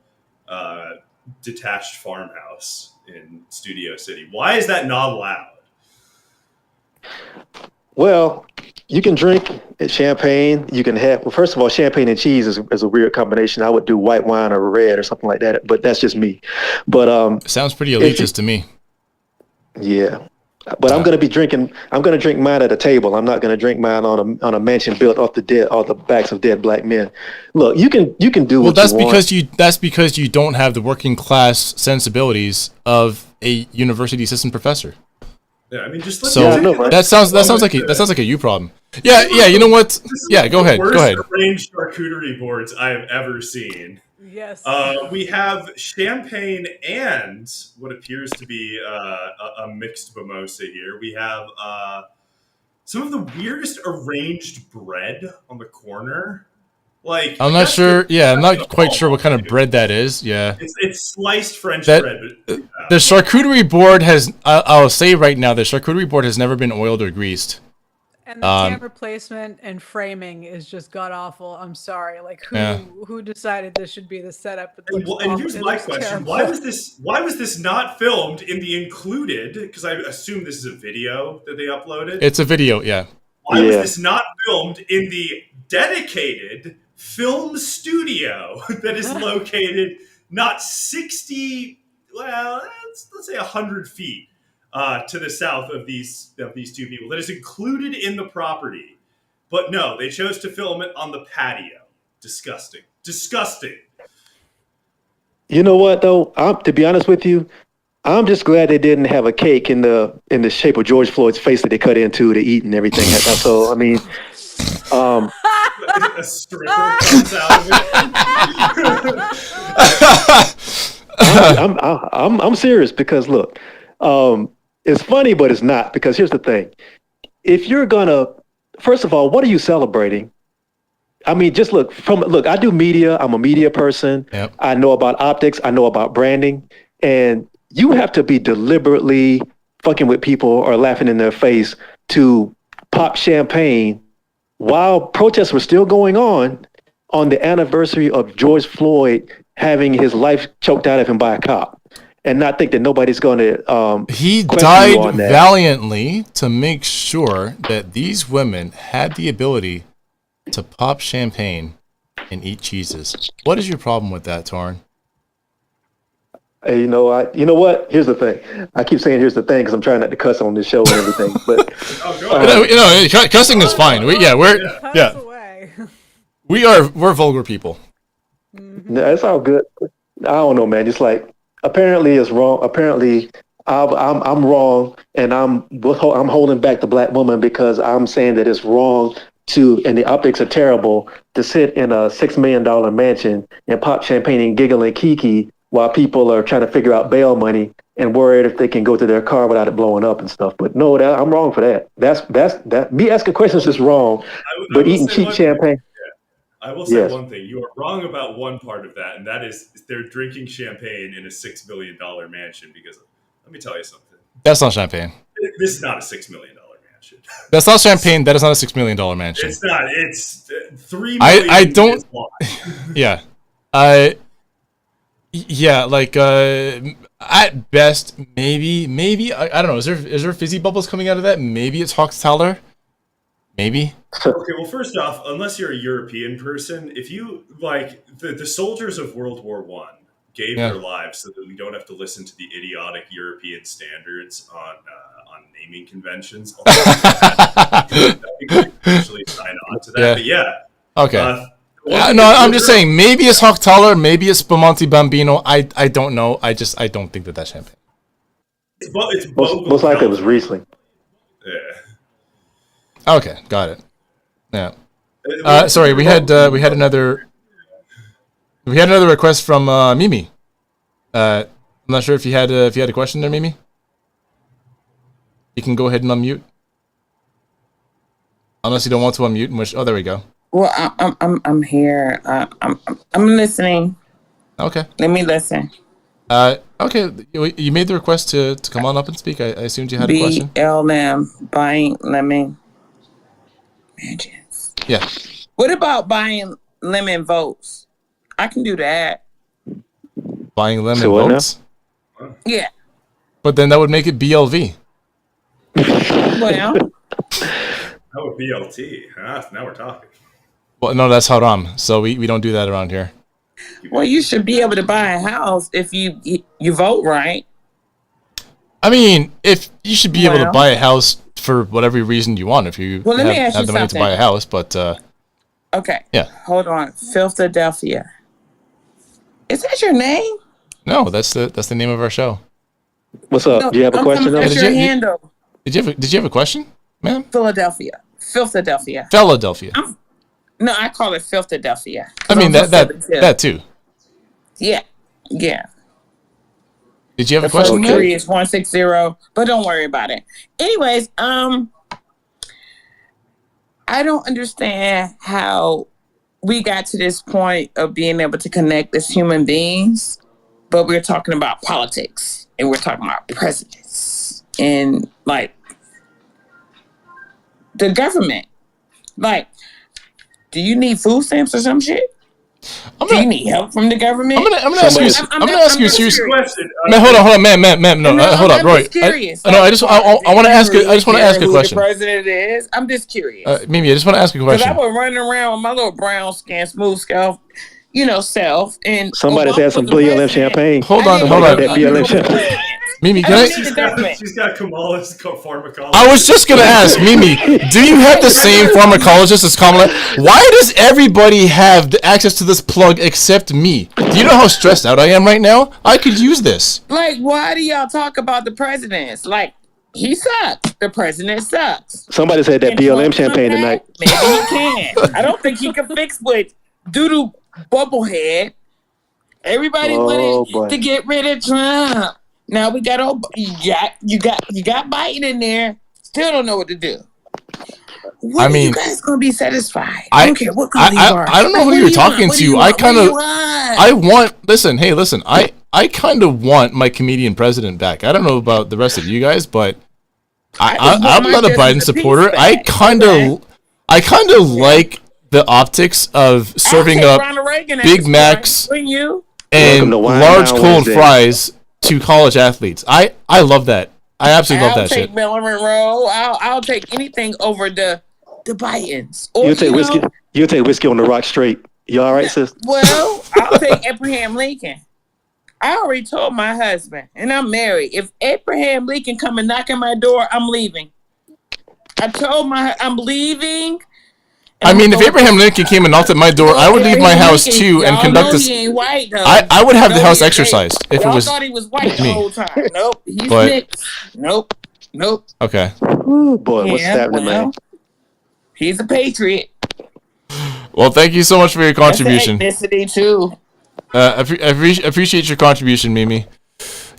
detached farmhouse in Studio City? Why is that not allowed? Well, you can drink champagne. You can have, well, first of all, champagne and cheese is a weird combination. I would do white wine or red or something like that, but that's just me. But sounds pretty elitist to me. Yeah. But I'm going to drink mine at a table. I'm not going to drink mine on a mansion built off the backs of dead black men. Look, you can do what you want. That's because you don't have the working class sensibilities of a university assistant professor. Yeah, I mean, just that sounds like a you problem. Yeah, you know what? Yeah, go ahead. Worst arranged charcuterie boards I have ever seen. Yes. We have champagne and what appears to be a mixed mimosa here. We have some of the weirdest arranged bread on the corner. Like, I'm not sure. I'm not quite sure what kind of bread that is. Yeah, it's sliced French bread. The charcuterie board has. I'll say right now, the charcuterie board has never been oiled or greased. And the camera placement and framing is just god awful. I'm sorry. Like, who decided this should be the setup? And here's my question: Why was this not filmed in the included? Because I assume this is a video that they uploaded. It's a video, yeah. Why was this not filmed in the dedicated film studio that is located not 60, well, let's say 100 feet to the south of these two people, that is included in the property? But no, they chose to film it on the patio. Disgusting. You know what though? To be honest with you, I'm just glad they didn't have a cake in the shape of George Floyd's face that they cut into to eat and everything. So I mean, a stripper comes out of it. I'm serious because look, it's funny, but it's not, because here's the thing. If you're gonna, first of all, what are you celebrating? I mean, just look, I do media. I'm a media person. Yep. I know about optics. I know about branding. And you have to be deliberately fucking with people or laughing in their face to pop champagne while protests were still going on the anniversary of George Floyd having his life choked out of him by a cop, and not think that nobody's going to he question you died on that. valiantly to make sure that these women had the ability to pop champagne and eat cheeses. What is your problem with that, Torn? Hey, you know what? Here's the thing. I keep saying here's the thing because I'm trying not to cuss on this show and everything. But Cussing is fine. Cuss away. We're vulgar people. no, it's all good. I don't know, man. Just like apparently it's wrong. Apparently I'm wrong, and I'm holding back the black woman because I'm saying that it's wrong and the optics are terrible to sit in a $6 million mansion and pop champagne and giggle and kiki while people are trying to figure out bail money and worried if they can go to their car without it blowing up and stuff. But no, I'm wrong for that. That's me asking questions is wrong, but eating cheap champagne. I will say one thing. You are wrong about one part of that, and that is they're drinking champagne in a $6 million mansion because, let me tell you something. That's not champagne. This is not a $6 million mansion. That's not champagne. That is not a $6 million mansion. It's not. It's $3 million. I don't. Yeah. Yeah, like at best, maybe I don't know. Is there fizzy bubbles coming out of that? Maybe it's Hochstaler. Maybe. Okay, well, first off, unless you're a European person, if you like the soldiers of World War I gave their lives so that we don't have to listen to the idiotic European standards on naming conventions. Actually sign on to that, yeah. But yeah. Okay. No, I'm just saying maybe it's Hochtaler, maybe it's Spumante Bambino. I don't know. I don't think that's champagne. It's most likely it was Riesling. Yeah. Okay, got it. Yeah. Sorry, we had another request from Mimi. I'm not sure if you had a question there, Mimi. You can go ahead and unmute. Unless you don't want to unmute. Oh, there we go. Well, I'm here. I'm listening. Okay. Let me listen. Okay. You made the request to come on up and speak. I assumed you had a question. BLM buying lemon. Yeah. What about buying lemon votes? I can do that. Buying lemon votes? Yeah. But then that would make it BLV. Well. That would BLT. Now we're talking. Well, no, that's haram. So we don't do that around here. Well, you should be able to buy a house if you vote right. I mean, if you should be able to buy a house for whatever reason you want, if you have the money to buy a house, but okay. Yeah. Hold on. Philadelphia. Is that your name? No, that's the name of our show. What's up? Do you have a question? That's your handle. Did you have a question, ma'am? Philadelphia. No, I call it Philadelphia. I mean that too. Yeah. Did you have a question? The first is 160, but don't worry about it. Anyways, I don't understand how we got to this point of being able to connect as human beings, but we're talking about politics and we're talking about presidents and like the government. Like, do you need food stamps or some shit? Do you need help from the government? I'm gonna ask you a serious question. Man, hold on, ma'am. No, hold on, Roy. I just want to ask a question. The president is. I'm just curious. Mimi, I just want to ask a question. Because I was running around with my little brown skin, smooth scalp, self, and somebody's had some BLM champagne. Hold on. That BLM champagne. Mimi, She's got Kamala's pharmacology. I was just gonna ask, Mimi, do you have the same pharmacologist as Kamala? Why does everybody have the access to this plug except me? Do you know how stressed out I am right now? I could use this. Like, why do y'all talk about the presidents? Like, he sucks. The president sucks. Somebody's had that BLM champagne tonight. Maybe he can. I don't think he can fix with doodoo bubblehead. Everybody wanted to get rid of Trump. Now we got you got Biden in there. Still don't know what to do. When are you guys gonna be satisfied? I don't care what color you are. I don't know who you're talking to. Listen. I I kind of want my comedian president back. I don't know about the rest of you guys, but I'm not a Biden supporter. I kind of like the optics of serving up Big Macs and large cold fries to college athletes. I love that. I absolutely love that shit. I'll take Marilyn Monroe. I'll take anything over the Bidens. Or, You'll take whiskey. You'll take whiskey on the rock straight. You all right, sis? Well, I'll take Abraham Lincoln. I already told my husband, and I'm married. If Abraham Lincoln come and knock on my door, I'm leaving. I told I'm leaving. I mean, if Abraham Lincoln came and knocked at my door, I would leave my house too and conduct this. He ain't white, though. I would have the house exercised if it was. Thought he was white the whole time. Nope, he's But- mixed. Nope. Okay. Ooh, boy, what's happening, man? He's a patriot. Well, thank you so much for your contribution. That's ethnicity too. I appreciate your contribution, Mimi.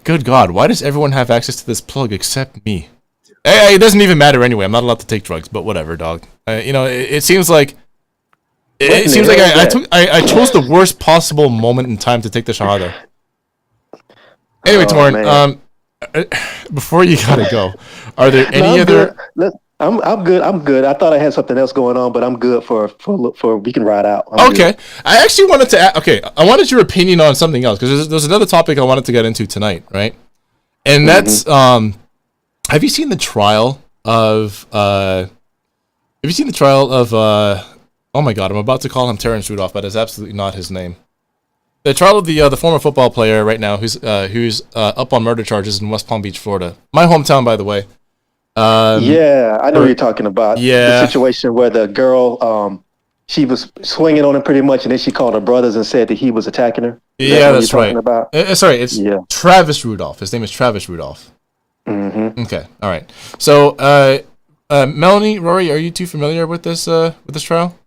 Good God, why does everyone have access to this plug except me? Hey, it doesn't even matter anyway. I'm not allowed to take drugs, but whatever, dog. It seems like I chose the worst possible moment in time to take the shahada. Anyway, Torn, before you gotta go, are there any other? I'm good. I'm good. I thought I had something else going on, but I'm good for we can ride out. Okay. Good. I actually wanted to I wanted your opinion on something else because there's another topic I wanted to get into tonight, right? And that's have you seen the trial of oh my God, I'm about to call him Terrence Rudolph, but it's absolutely not his name. The trial of the former football player right now who's up on murder charges in West Palm Beach, Florida. My hometown, by the way. Yeah, I know what you're talking about. Yeah. The situation where the girl, she was swinging on him pretty much, and then she called her brothers and said that he was attacking her. That's right. Sorry, it's Travis Rudolph. His name is Travis Rudolph. Mm-hmm. Okay, all right. So, Melanie, Rory, are you two familiar with this trial?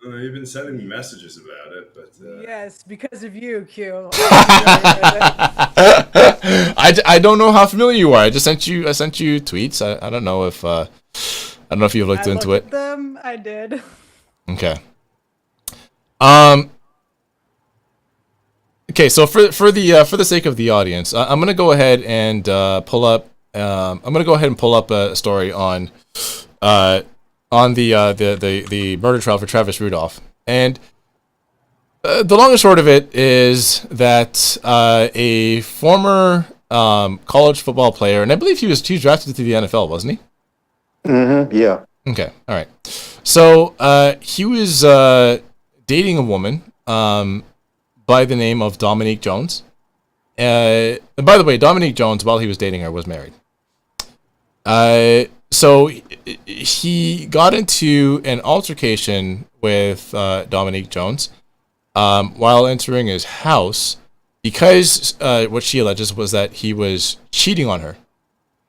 You've been sending me messages about it, but yes, because of you, Q. I don't know how familiar you are. I sent you tweets. I don't know if you've looked into it. At them. I did. Okay. Okay. So for the sake of the audience, I'm gonna go ahead and pull up. I'm gonna go ahead and pull up a story on the murder trial for Travis Rudolph. And the long and short of it is that a former college football player, and I believe he was drafted to the NFL, wasn't he? Mm-hmm. Yeah. Okay. All right. So he was dating a woman by the name of Dominique Jones. And by the way, Dominique Jones, while he was dating her, was married. So he got into an altercation with Dominique Jones while entering his house because what she alleges was that he was cheating on her,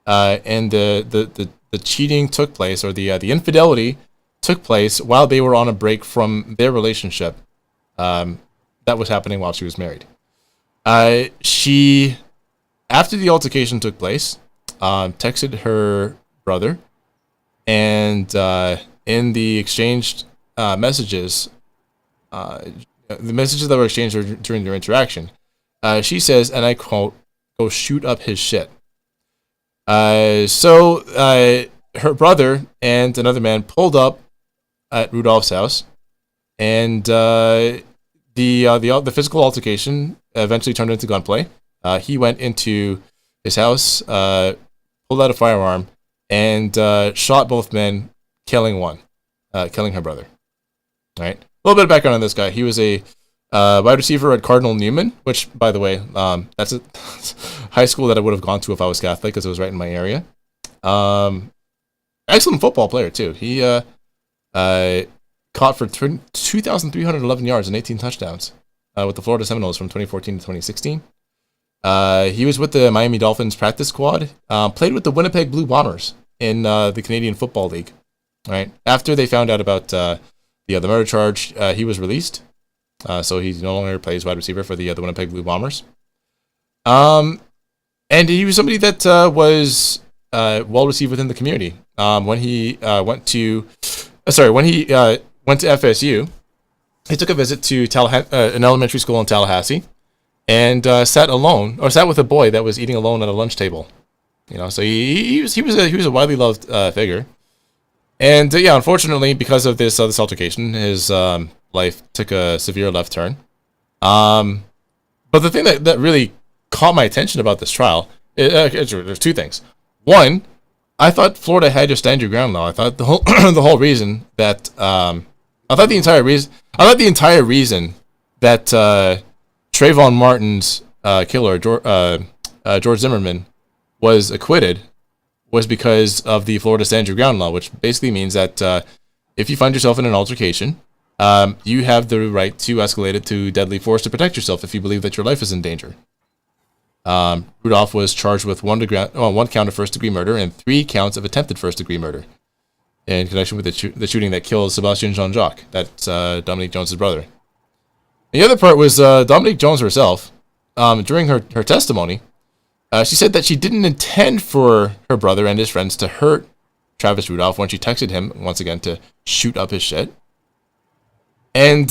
and the cheating took place, or the infidelity took place while they were on a break from their relationship that was happening while she was married. She, after the altercation took place, texted her brother, and in the exchanged messages, the messages that were exchanged during their interaction, she says, and I quote, "Go shoot up his shit." So her brother and another man pulled up at Rudolph's house, and the physical altercation eventually turned into gunplay. He went into his house, pulled out a firearm, and shot both men, killing one, killing her brother. All right. A little bit of background on this guy. He was a wide receiver at Cardinal Newman, which, by the way, that's a high school that I would have gone to if I was Catholic, because it was right in my area. Excellent football player too. He caught for 2,311 yards and 18 touchdowns with the Florida Seminoles from 2014 to 2016. He was with the Miami Dolphins practice squad. Played with the Winnipeg Blue Bombers in the Canadian Football League. Right after they found out about the murder charge, he was released. So he no longer plays wide receiver for the Winnipeg Blue Bombers. And he was somebody that was well received within the community. When he went to FSU, he took a visit to an elementary school in Tallahassee, and sat with a boy that was eating alone at a lunch table. You know, so he was a widely loved figure. And yeah, unfortunately, because of this altercation, his life took a severe left turn. But the thing that really caught my attention about this trial, there's two things. One, I thought Florida had your stand your ground law. I thought the whole the whole reason that I thought the entire reason that Trayvon Martin's killer George Zimmerman was acquitted was because of the Florida stand your ground law, which basically means that if you find yourself in an altercation, you have the right to escalate it to deadly force to protect yourself if you believe that your life is in danger. Rudolph was charged with one count of first-degree murder and 3 counts of attempted first-degree murder in connection with the shooting that killed Sebastian Jean-Jacques. That's Dominique Jones' brother. The other part was Dominique Jones herself. During her testimony, she said that she didn't intend for her brother and his friends to hurt Travis Rudolph when she texted him, once again, to shoot up his shit. And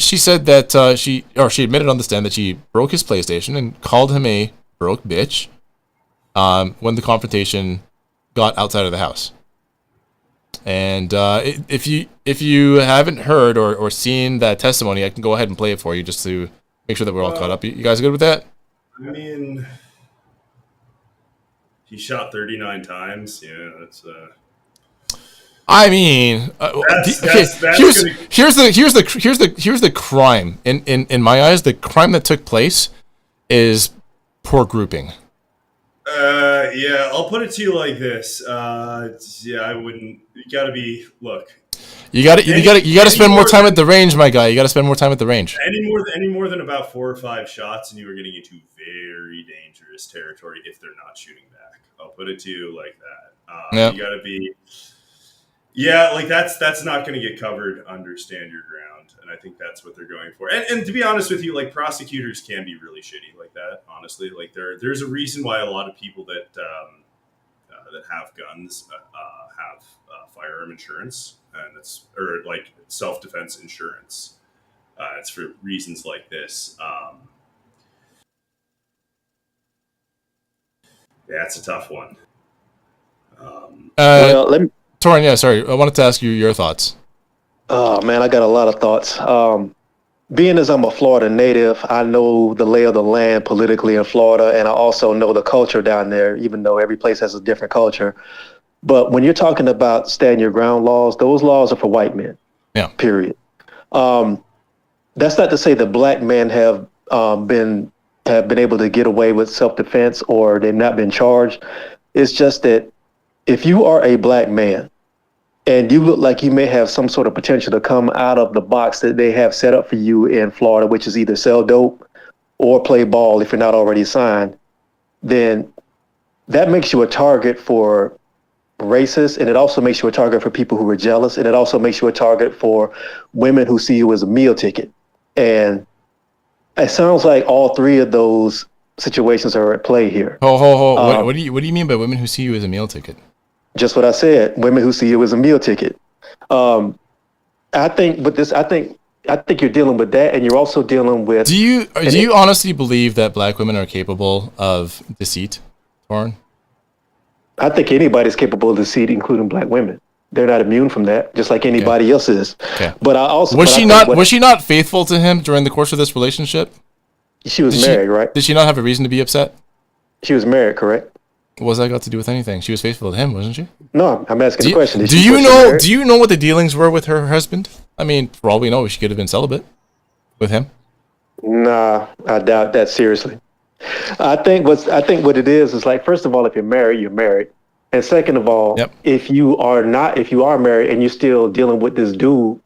she said that she admitted on the stand that she broke his PlayStation and called him a broke bitch when the confrontation got outside of the house. And if you haven't heard or seen that testimony, I can go ahead and play it for you just to make sure that we're all caught up. You guys good with that? I mean, he shot 39 times. Yeah, that's. I mean, here's the crime. In my eyes, the crime that took place is poor grouping. Yeah, I'll put it to you like this. Yeah, I wouldn't. You gotta be. Look. You gotta spend more time at the range, my guy. You gotta spend more time at the range. Any more than about 4 or 5 shots, and you are getting into very dangerous territory if they're not shooting back. I'll put it to you like that. Yep. You gotta be. Yeah, like that's not going to get covered under stand your ground, and I think that's what they're going for. And to be honest with you, like prosecutors can be really shitty like that. Honestly, like there's a reason why a lot of people that have guns have firearm insurance, and it's or like self-defense insurance. It's for reasons like this. Yeah, it's a tough one. Well, let me. Torin, yeah, sorry. I wanted to ask you your thoughts. Oh man, I got a lot of thoughts. Being as I'm a Florida native, I know the lay of the land politically in Florida, and I also know the culture down there, even though every place has a different culture. But when you're talking about stand your ground laws, those laws are for white men. Yeah. Period. That's not to say that black men have been able to get away with self-defense or they've not been charged. It's just that if you are a black man and you look like you may have some sort of potential to come out of the box that they have set up for you in Florida, which is either sell dope or play ball if you're not already signed, then that makes you a target for racists, and it also makes you a target for people who are jealous, and it also makes you a target for women who see you as a meal ticket. And it sounds like all 3 of those situations are at play here. What do you mean by women who see you as a meal ticket? Just what I said. Women who see you as a meal ticket. I think with this, I think you're dealing with that, and you're also dealing with. Do you honestly believe that black women are capable of deceit, Torin? I think anybody's capable of deceit, including black women. They're not immune from that, just like anybody else is. Okay. But I also was she not faithful to him during the course of this relationship? She was married, right? Did she not have a reason to be upset? She was married, correct? What's that got to do with anything? She was faithful to him, wasn't she? No, I'm asking the question. Do you know what the dealings were with her husband? I mean, for all we know, she could have been celibate with him. Nah, I doubt that seriously. I think what it is like, first of all, if you're married, you're married. And second of all, if you are married and you're still dealing with this dude,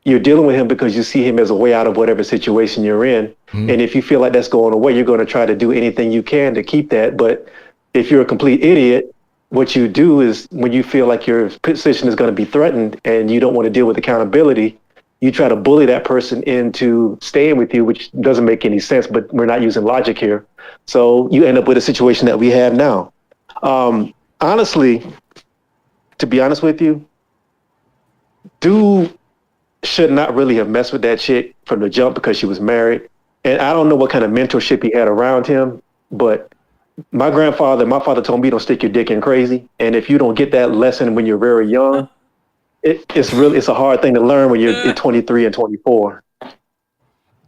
you're dealing with him because you see him as a way out of whatever situation you're in. Mm-hmm. And if you feel like that's going away, you're going to try to do anything you can to keep that. But if you're a complete idiot, what you do is when you feel like your position is going to be threatened and you don't want to deal with accountability, you try to bully that person into staying with you, which doesn't make any sense, but we're not using logic here. So you end up with a situation that we have now. Honestly, to be honest with you, dude should not really have messed with that chick from the jump because she was married. And I don't know what kind of mentorship he had around him, but my father told me don't stick your dick in crazy. And if you don't get that lesson when you're very young, it's a hard thing to learn when you're 23 and 24.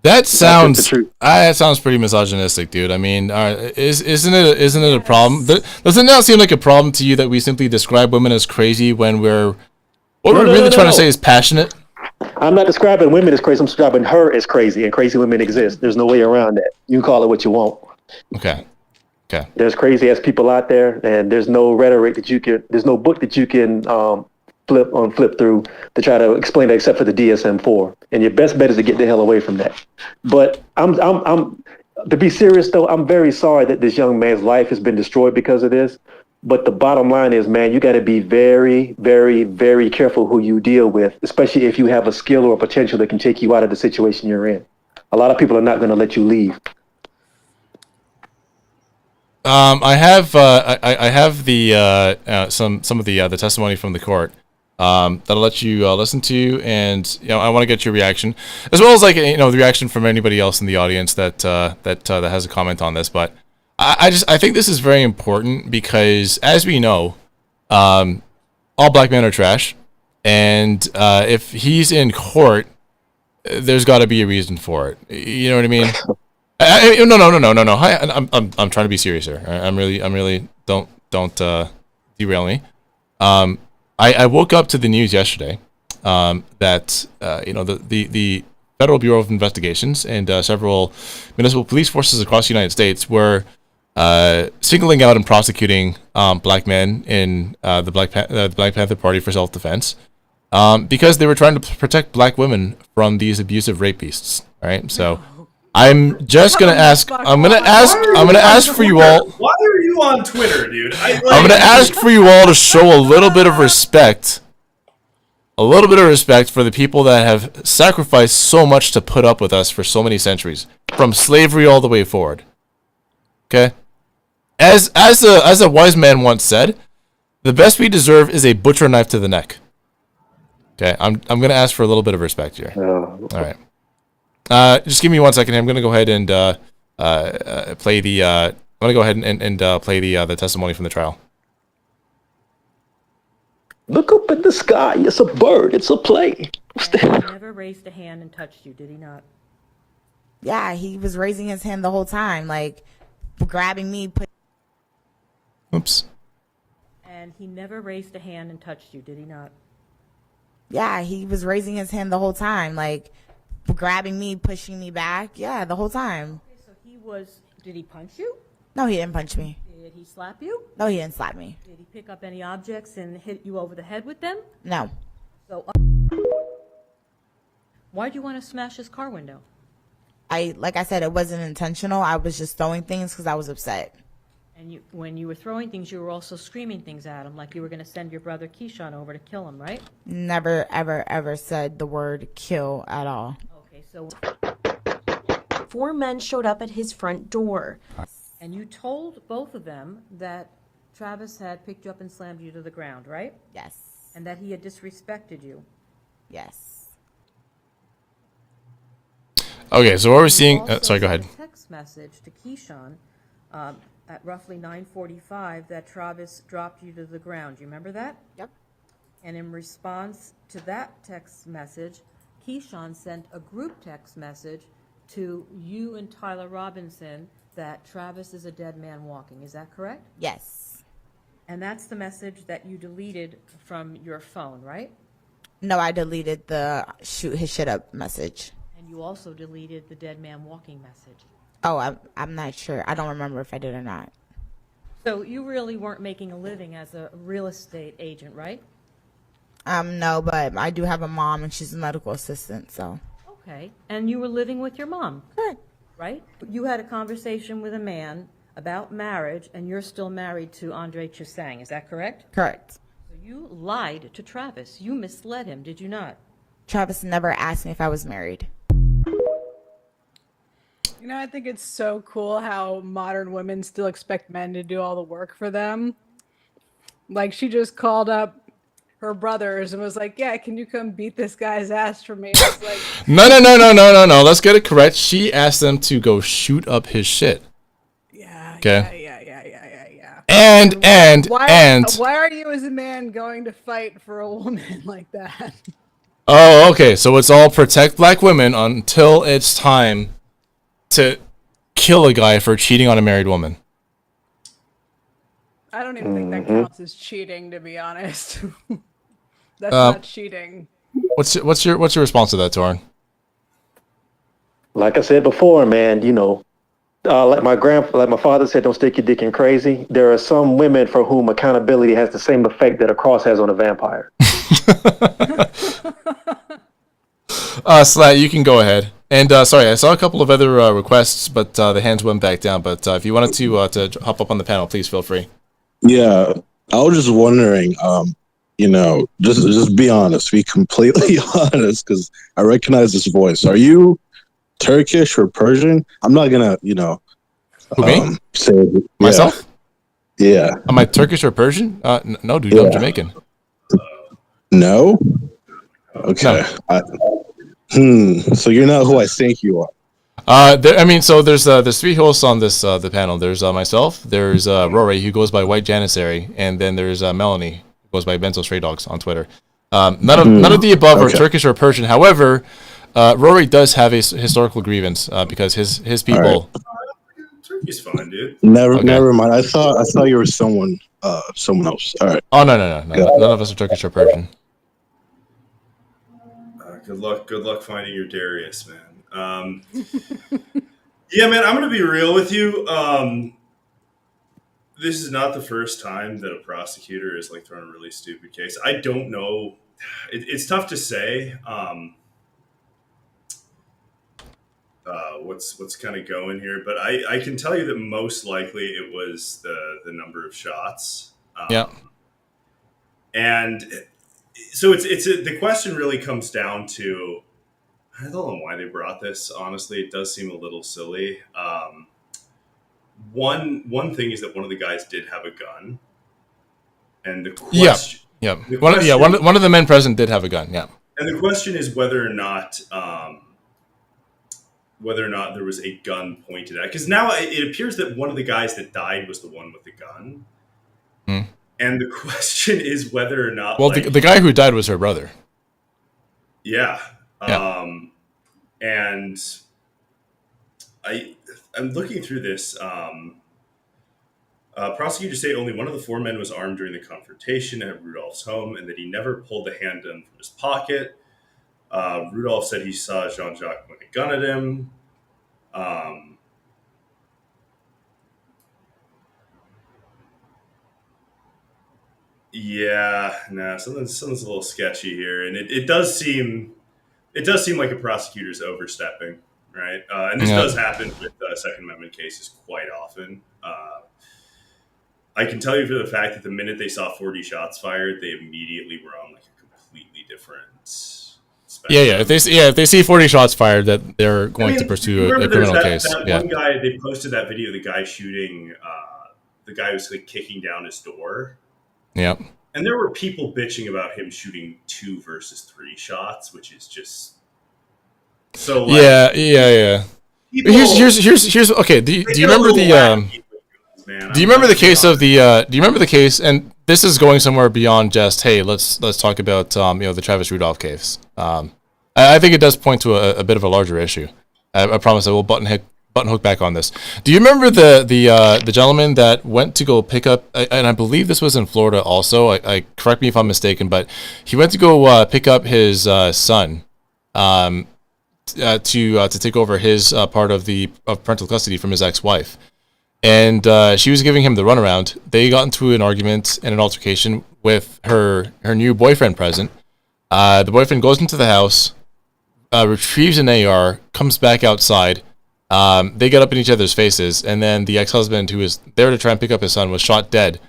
That sounds pretty misogynistic, dude. I mean, isn't it a problem? Doesn't that seem like a problem to you that we simply describe women as crazy when we're really trying to say is passionate? I'm not describing women as crazy. I'm describing her as crazy, and crazy women exist. There's no way around that. You can call it what you want. Okay. There's crazy ass people out there, and there's no rhetoric there's no book that you can flip through to try to explain it except for the DSM-4. And your best bet is to get the hell away from that. But I'm to be serious though, I'm very sorry that this young man's life has been destroyed because of this. But the bottom line is, man, you got to be very, very, very careful who you deal with, especially if you have a skill or a potential that can take you out of the situation you're in. A lot of people are not going to let you leave. I have the some of the testimony from the court that I'll let you listen to, and I want to get your reaction as well as the reaction from anybody else in the audience that has a comment on this. But I think this is very important because, as we know, all black men are trash, and if he's in court, there's got to be a reason for it. You know what I mean? No. I'm trying to be serious here. I'm really don't derail me. I woke up to the news yesterday that the Federal Bureau of Investigations and several municipal police forces across the United States were singling out and prosecuting black men in the Black Panther Party for self-defense because they were trying to protect black women from these abusive rape beasts. Right, so. I'm just gonna ask. I'm gonna ask for you all. Why are you on Twitter, dude? I'm gonna ask for you all to show a little bit of respect. A little bit of respect for the people that have sacrificed so much to put up with us for so many centuries, from slavery all the way forward. Okay, as a wise man once said, the best we deserve is a butcher knife to the neck. Okay, I'm gonna ask for a little bit of respect here. All right. Just give me 1 second here. I'm gonna go ahead and play the. I'm gonna go ahead and play the testimony from the trial. Look up in the sky. It's a bird. It's a plane. He never raised a hand and touched you, did he not? Yeah, he was raising his hand the whole time, like grabbing me. Oops. And he never raised a hand and touched you, did he not? Yeah, he was raising his hand the whole time, like grabbing me, pushing me back. Yeah, the whole time. Okay, so did he punch you? No, he didn't punch me. Did he slap you? No, he didn't slap me. Did he pick up any objects and hit you over the head with them? No. So, why'd you want to smash his car window? Like I said, it wasn't intentional. I was just throwing things because I was upset. And when you were throwing things, you were also screaming things at him, like you were going to send your brother Keyshawn over to kill him, right? Never, ever, ever said the word kill at all. Okay, so 4 men showed up at his front door. And you told both of them that Travis had picked you up and slammed you to the ground, right? Yes. And that he had disrespected you. Yes. Okay, so what we're seeing. Sorry, go ahead. A text message to Keyshawn at roughly 9:45 that Travis dropped you to the ground. You remember that? Yep. And in response to that text message, Keyshawn sent a group text message to you and Tyler Robinson that Travis is a dead man walking. Is that correct? Yes. And that's the message that you deleted from your phone, right? No, I deleted the shoot his shit up message. And you also deleted the dead man walking message. Oh, I'm not sure. I don't remember if I did or not. So you really weren't making a living as a real estate agent, right? No, but I do have a mom and she's a medical assistant, so. Okay. And you were living with your mom? Correct. Right? You had a conversation with a man about marriage, and you're still married to Andre Chusang. Is that correct? Correct. So you lied to Travis. You misled him, did you not? Travis never asked me if I was married. You know, I think it's so cool how modern women still expect men to do all the work for them. Like, she just called up her brothers and was like, "Yeah, can you come beat this guy's ass for me?" It's like, No. Let's get it correct. She asked them to go shoot up his shit. yeah. And Why are you as a man going to fight for a woman like that? oh, okay. So it's all protect black women until it's time to kill a guy for cheating on a married woman. I don't even think that counts as cheating, to be honest. That's not cheating. What's your response to that, Torin? Like I said before, man, you know, like my father said, don't stick your dick in crazy. There are some women for whom accountability has the same effect that a cross has on a vampire. Slat, you can go ahead. And sorry, I saw a couple of other requests, but the hands went back down. But if you wanted to hop up on the panel, please feel free. Yeah, I was just wondering, you know, just be honest, be completely honest, because I recognize this voice. Are you Turkish or Persian? I'm not gonna, you know, Who, me? say Myself? Yeah. Am I Turkish or Persian? No, dude, I'm Jamaican. No. Okay. No. So you're not who I think you are. So there's three hosts on this the panel. There's myself, there's Rory, who goes by White Janissary, and then there's Melanie, who goes by Benzo Stray Dogs on Twitter. None of the above are Turkish or Persian. However, Rory does have a historical grievance because his people. Right. Turkey's fine, dude. Never mind. I thought you were someone else. All right. Oh no. None of us are Turkish or Persian. Good luck finding your Darius, man. Yeah, man, I'm gonna be real with you. This is not the first time that a prosecutor is like throwing a really stupid case. I don't know. It's tough to say. What's kind of going here, but I can tell you that most likely it was the number of shots. Yeah. And so the question really comes down to, I don't know why they brought this. Honestly, it does seem a little silly. One thing is that one of the guys did have a gun, and the question, one of the men present did have a gun. Yeah, and the question is whether or not there was a gun pointed at. Because now it appears that one of the guys that died was the one with the gun. And the question is whether or not... Well, the guy who died was her brother. Yeah. And I'm looking through this. Prosecutors say only one of the four men was armed during the confrontation at Rudolph's home and that he never pulled the handgun from his pocket. Rudolph said he saw Jean-Jacques point a gun at him. Something's a little sketchy here, and it does seem like a prosecutor's overstepping, right? And this does happen with Second Amendment cases quite often. I can tell you for the fact that the minute they saw 40 shots fired, they immediately were on like a completely different spectrum. Yeah. If they see 40 shots fired, that they're going to pursue a criminal case. One guy, they posted that video of the guy shooting, the guy was like kicking down his door. Yep. And there were people bitching about him shooting 2 versus 3 shots, which is just so. Like, yeah. Here's okay. Do you remember the Do you remember the case of the? Do you remember the case? And this is going somewhere beyond just hey, let's talk about the Travis Rudolph case. I think it does point to a bit of a larger issue. I promise I will button hook back on this. Do you remember the gentleman that went to go pick up? And I believe this was in Florida also. I correct me if I'm mistaken, but he went to go pick up his son. To take over his part of parental custody from his ex-wife. And she was giving him the runaround. They got into an argument and an altercation with her new boyfriend present. The boyfriend goes into the house, retrieves an AR, comes back outside. They get up in each other's faces, and then the ex-husband, who was there to try and pick up his son, was shot dead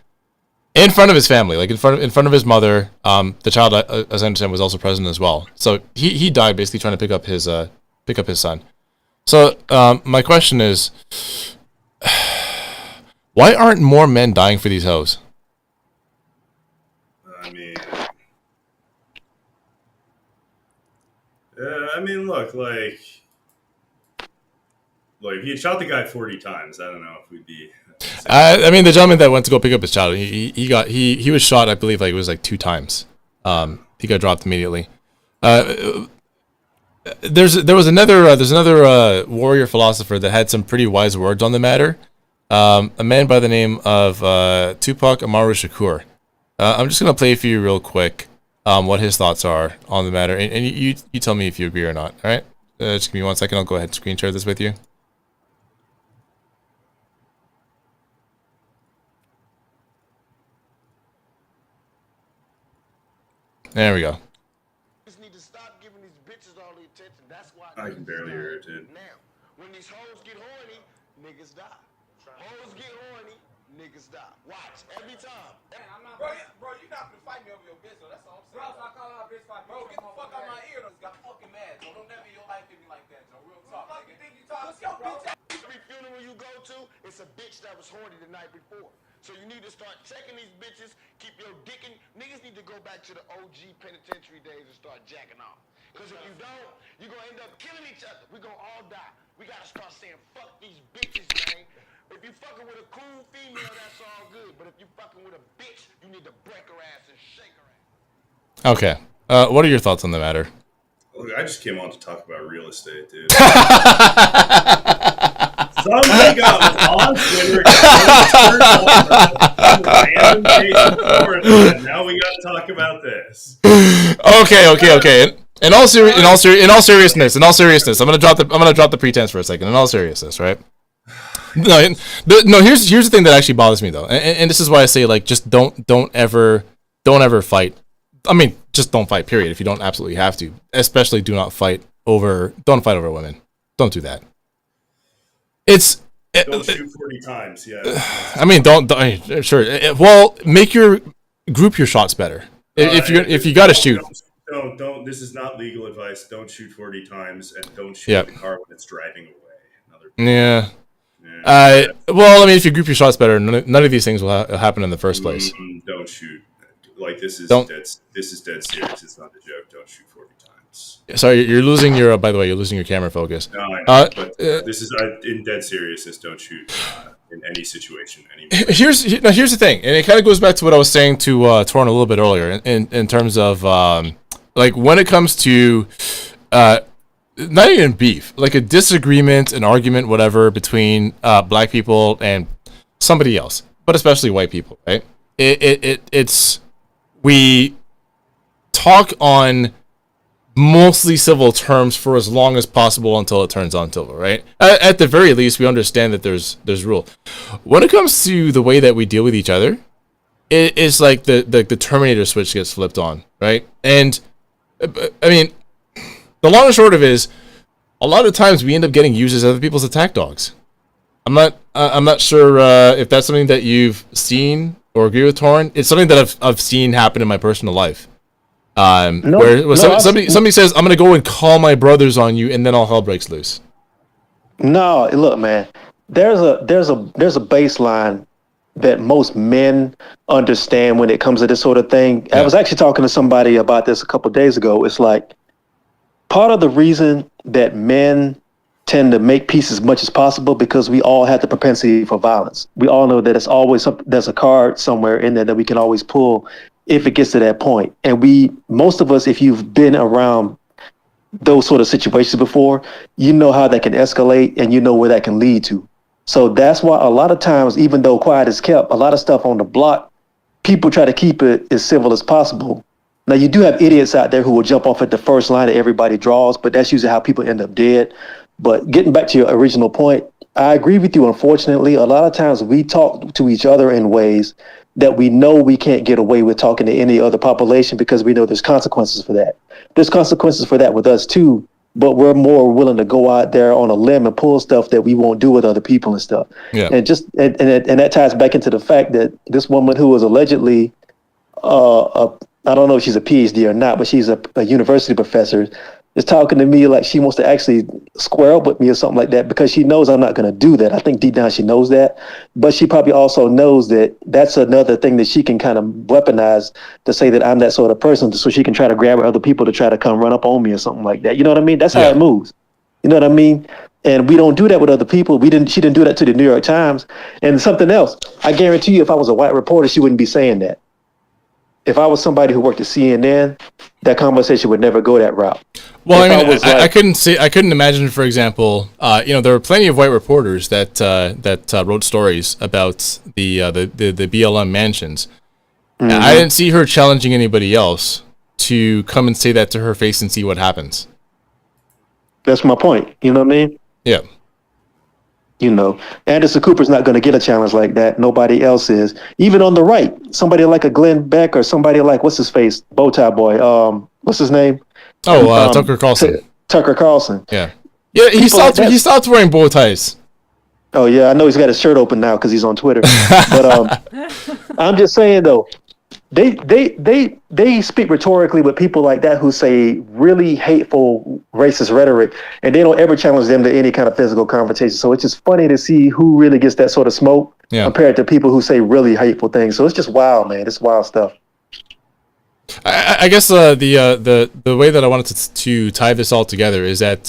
in front of his family, like in front of his mother. The child, as I understand, was also present as well. So he died basically trying to pick up his son. So my question is, why aren't more men dying for these hoes? I mean, I mean, look, like if he had shot the guy 40 times, I don't know if we'd be. I mean, the gentleman that went to go pick up his child, he was shot. I believe like it was like 2 times. He got dropped immediately. There's another warrior philosopher that had some pretty wise words on the matter. A man by the name of Tupac Amaru Shakur. I'm just gonna play for you real quick. What his thoughts are on the matter, and you tell me if you agree or not. All right, just give me 1 second. I'll go ahead and screen share this with you. There we go. I can barely hear it, dude. Now, when these hoes get horny, niggas die. Hoes get horny, niggas die. Watch, every time. Bro, you not gonna fight me over your bitch, so that's all I'm saying. Bro, I call out bitch fight. Bro, get the fuck out my ear. Got fucking mad. So don't never in your life hit me like that, so real talk. What the fuck you think you talking about, bro? Every funeral you go to, it's a bitch that was horny the night before. So you need to start checking these bitches, keep your dick in. Niggas need to go back to the OG penitentiary days and start jacking off. Because if you don't, you're going to end up killing each other. We're going to all die. We got to start saying, fuck these bitches, man. If you fucking with a cool female, that's all good. But if you fucking with a bitch, you need to break her ass and shake her ass. Okay. What are your thoughts on the matter? Look, I just came on to talk about real estate, dude. Somebody got on Twitter, and now we got to talk about this. Okay. In all seriousness, I'm gonna drop the pretense for a second. In all seriousness, right? No. Here's the thing that actually bothers me though, and this is why I say like just don't ever fight. I mean, just don't fight. Period. If you don't absolutely have to, especially don't fight over women. Don't do that. Don't shoot 40 times. Yeah. I mean, don't sure. Well, group your shots better. If you got to shoot. Don't. This is not legal advice. Don't shoot 40 times, and don't shoot the car when it's driving away. Yeah. Well, I mean, if you group your shots better, none of these things will happen in the first place. Don't shoot. Like this is dead serious. It's not a joke. Don't shoot 40 times. Sorry, you're losing your. By the way, you're losing your camera focus. No, I know, but this is in dead seriousness. Don't shoot in any situation. Here's the thing, and it kind of goes back to what I was saying to Torn a little bit earlier, in terms of like when it comes to not even beef, like a disagreement, an argument, whatever, between black people and somebody else, but especially white people, right? It's we talk on mostly civil terms for as long as possible until it turns on civil, right? At the very least, we understand that there's rule. When it comes to the way that we deal with each other, it's like the Terminator switch gets flipped on, right? And I mean, the long and short of it is, a lot of times we end up getting used as other people's attack dogs. I'm not sure if that's something that you've seen or agree with, Torrin. It's something that I've seen happen in my personal life. Somebody says, I'm gonna go and call my brothers on you, and then all hell breaks loose. No, look, man. There's a baseline that most men understand when it comes to this sort of thing. Yeah. I was actually talking to somebody about this a couple of days ago. It's like part of the reason that men tend to make peace as much as possible because we all have the propensity for violence. We all know that it's always there's a card somewhere in there that we can always pull if it gets to that point. And most of us, if you've been around those sort of situations before, you know how that can escalate and you know where that can lead to. So that's why a lot of times, even though quiet is kept, a lot of stuff on the block, people try to keep it as civil as possible. Now, you do have idiots out there who will jump off at the first line that everybody draws, but that's usually how people end up dead. But getting back to your original point, I agree with you. Unfortunately, a lot of times we talk to each other in ways that we know we can't get away with talking to any other population because we know there's consequences for that. There's consequences for that with us too, but we're more willing to go out there on a limb and pull stuff that we won't do with other people and stuff. Yeah. And that ties back into the fact that this woman who was allegedly, I don't know if she's a PhD or not, but she's a university professor, is talking to me like she wants to actually square up with me or something like that, because she knows I'm not going to do that. I think deep down she knows that, but she probably also knows that that's another thing that she can kind of weaponize to say that I'm that sort of person, so she can try to grab other people to try to come run up on me or something like that. You know what I mean? That's how it moves. You know what I mean? And we don't do that with other people. She didn't do that to the New York Times. And something else, I guarantee you, if I was a white reporter, she wouldn't be saying that. If I was somebody who worked at CNN, that conversation would never go that route. Well, I couldn't imagine, for example, there were plenty of white reporters that wrote stories about the BLM mansions. Mm-hmm. I didn't see her challenging anybody else to come and say that to her face and see what happens. That's my point. You know what I mean? Yeah. Anderson Cooper's not going to get a challenge like that. Nobody else is. Even on the right, somebody like a Glenn Beck or somebody like, what's his face? Bowtie Boy. What's his name? Tucker Carlson. Tucker Carlson. Yeah. Yeah, he stopped wearing bow ties. Oh, yeah. I know he's got his shirt open now because he's on Twitter. But I'm just saying, though, they speak rhetorically with people like that who say really hateful racist rhetoric, and they don't ever challenge them to any kind of physical confrontation. So it's just funny to see who really gets that sort of smoke compared to people who say really hateful things. So it's just wild, man. It's wild stuff. I guess the way that I wanted to tie this all together is that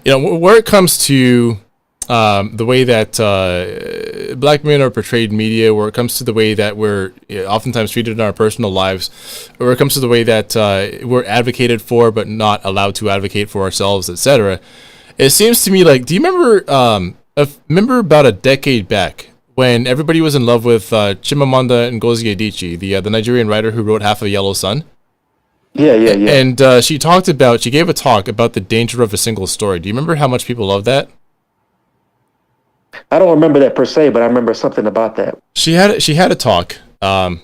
where it comes to the way that black men are portrayed in media, where it comes to the way that we're oftentimes treated in our personal lives, where it comes to the way that we're advocated for but not allowed to advocate for ourselves, etc. It seems to me like, do you remember about a decade back when everybody was in love with Chimamanda Ngozi Adichie, the Nigerian writer who wrote Half a Yellow Sun? Yeah. And she gave a talk about the danger of a single story. Do you remember how much people loved that? I don't remember that per se, but I remember something about that. She had a talk. I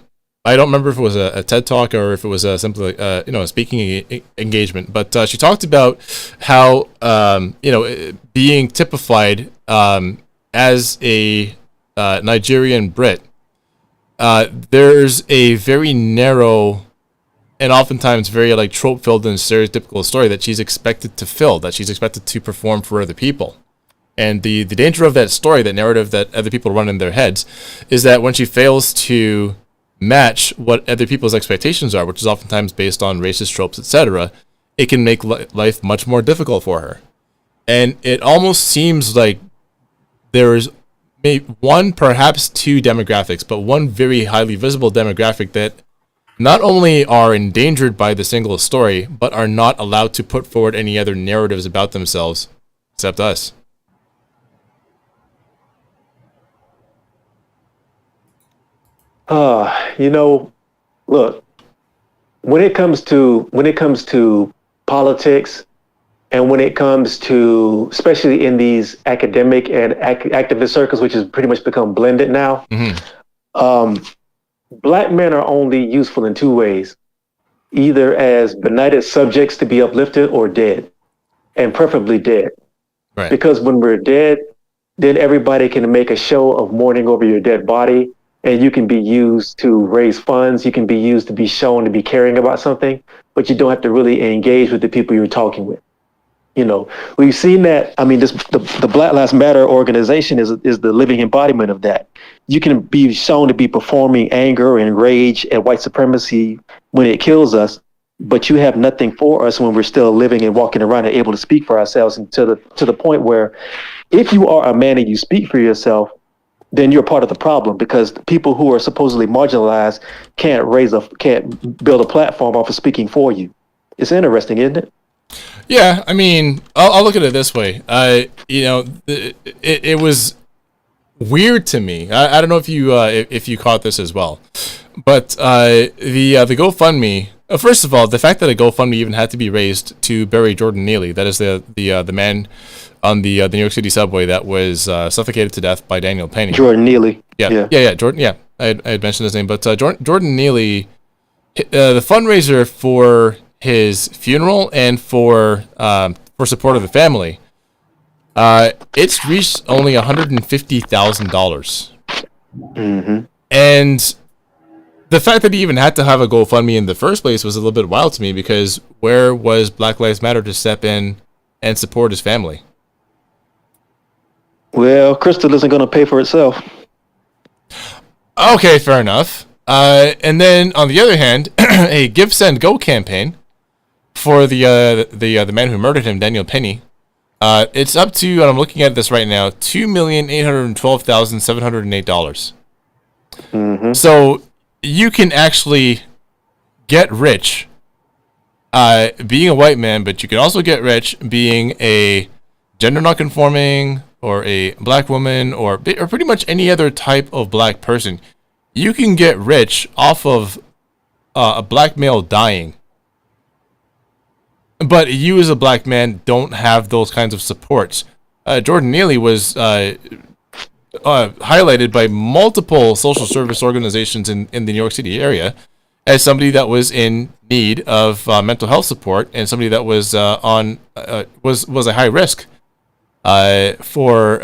don't remember if it was a TED talk or if it was simply a speaking engagement. But she talked about how being typified as a Nigerian Brit, there's a very narrow and oftentimes very trope-filled and stereotypical story that she's expected to fill, that she's expected to perform for other people. And the danger of that story, that narrative that other people run in their heads, is that when she fails to match what other people's expectations are, which is oftentimes based on racist tropes, etc., it can make life much more difficult for her. And it almost seems like there's maybe one, perhaps two demographics, but one very highly visible demographic that not only are endangered by the single story, but are not allowed to put forward any other narratives about themselves except us. Look, when it comes to politics, and when it comes to, especially in these academic and activist circles, which has pretty much become blended now, black men are only useful in two ways: either as benighted subjects to be uplifted, or dead, and preferably dead. Right. Because when we're dead, then everybody can make a show of mourning over your dead body. And you can be used to raise funds. You can be used to be shown to be caring about something, but you don't have to really engage with the people you're talking with. We've seen that. I mean, the Black Lives Matter organization is the living embodiment of that. You can be shown to be performing anger and rage at white supremacy when it kills us, but you have nothing for us when we're still living and walking around and able to speak for ourselves, and to the point where, if you are a man and you speak for yourself, then you're part of the problem, because the people who are supposedly marginalized can't build a platform off of speaking for you. It's interesting, isn't it? Yeah, I mean, I'll look at it this way. It was weird to me. I don't know if you caught this as well, but the GoFundMe. First of all, the fact that a GoFundMe even had to be raised to bury Jordan Neely, that is the man on the New York City subway that was suffocated to death by Daniel Penny. Jordan Neely. Yeah. Jordan. Yeah, I had mentioned his name, but Jordan Neely, the fundraiser for his funeral and for support of the family, it's reached only $150,000. Mm-hmm. And the fact that he even had to have a GoFundMe in the first place was a little bit wild to me, because where was Black Lives Matter to step in and support his family? Well, Crystal isn't going to pay for itself. Okay, fair enough. And then on the other hand, a Give Send Go campaign for the man who murdered him, Daniel Penny. It's up to, and I'm looking at this right now, $2,812,708. Mm-hmm. So you can actually get rich being a white man, but you can also get rich being a gender nonconforming or a black woman or pretty much any other type of black person. You can get rich off of a black male dying. But you as a black man don't have those kinds of supports. Jordan Neely was highlighted by multiple social service organizations in the New York City area as somebody that was in need of mental health support, and somebody that was was a high risk for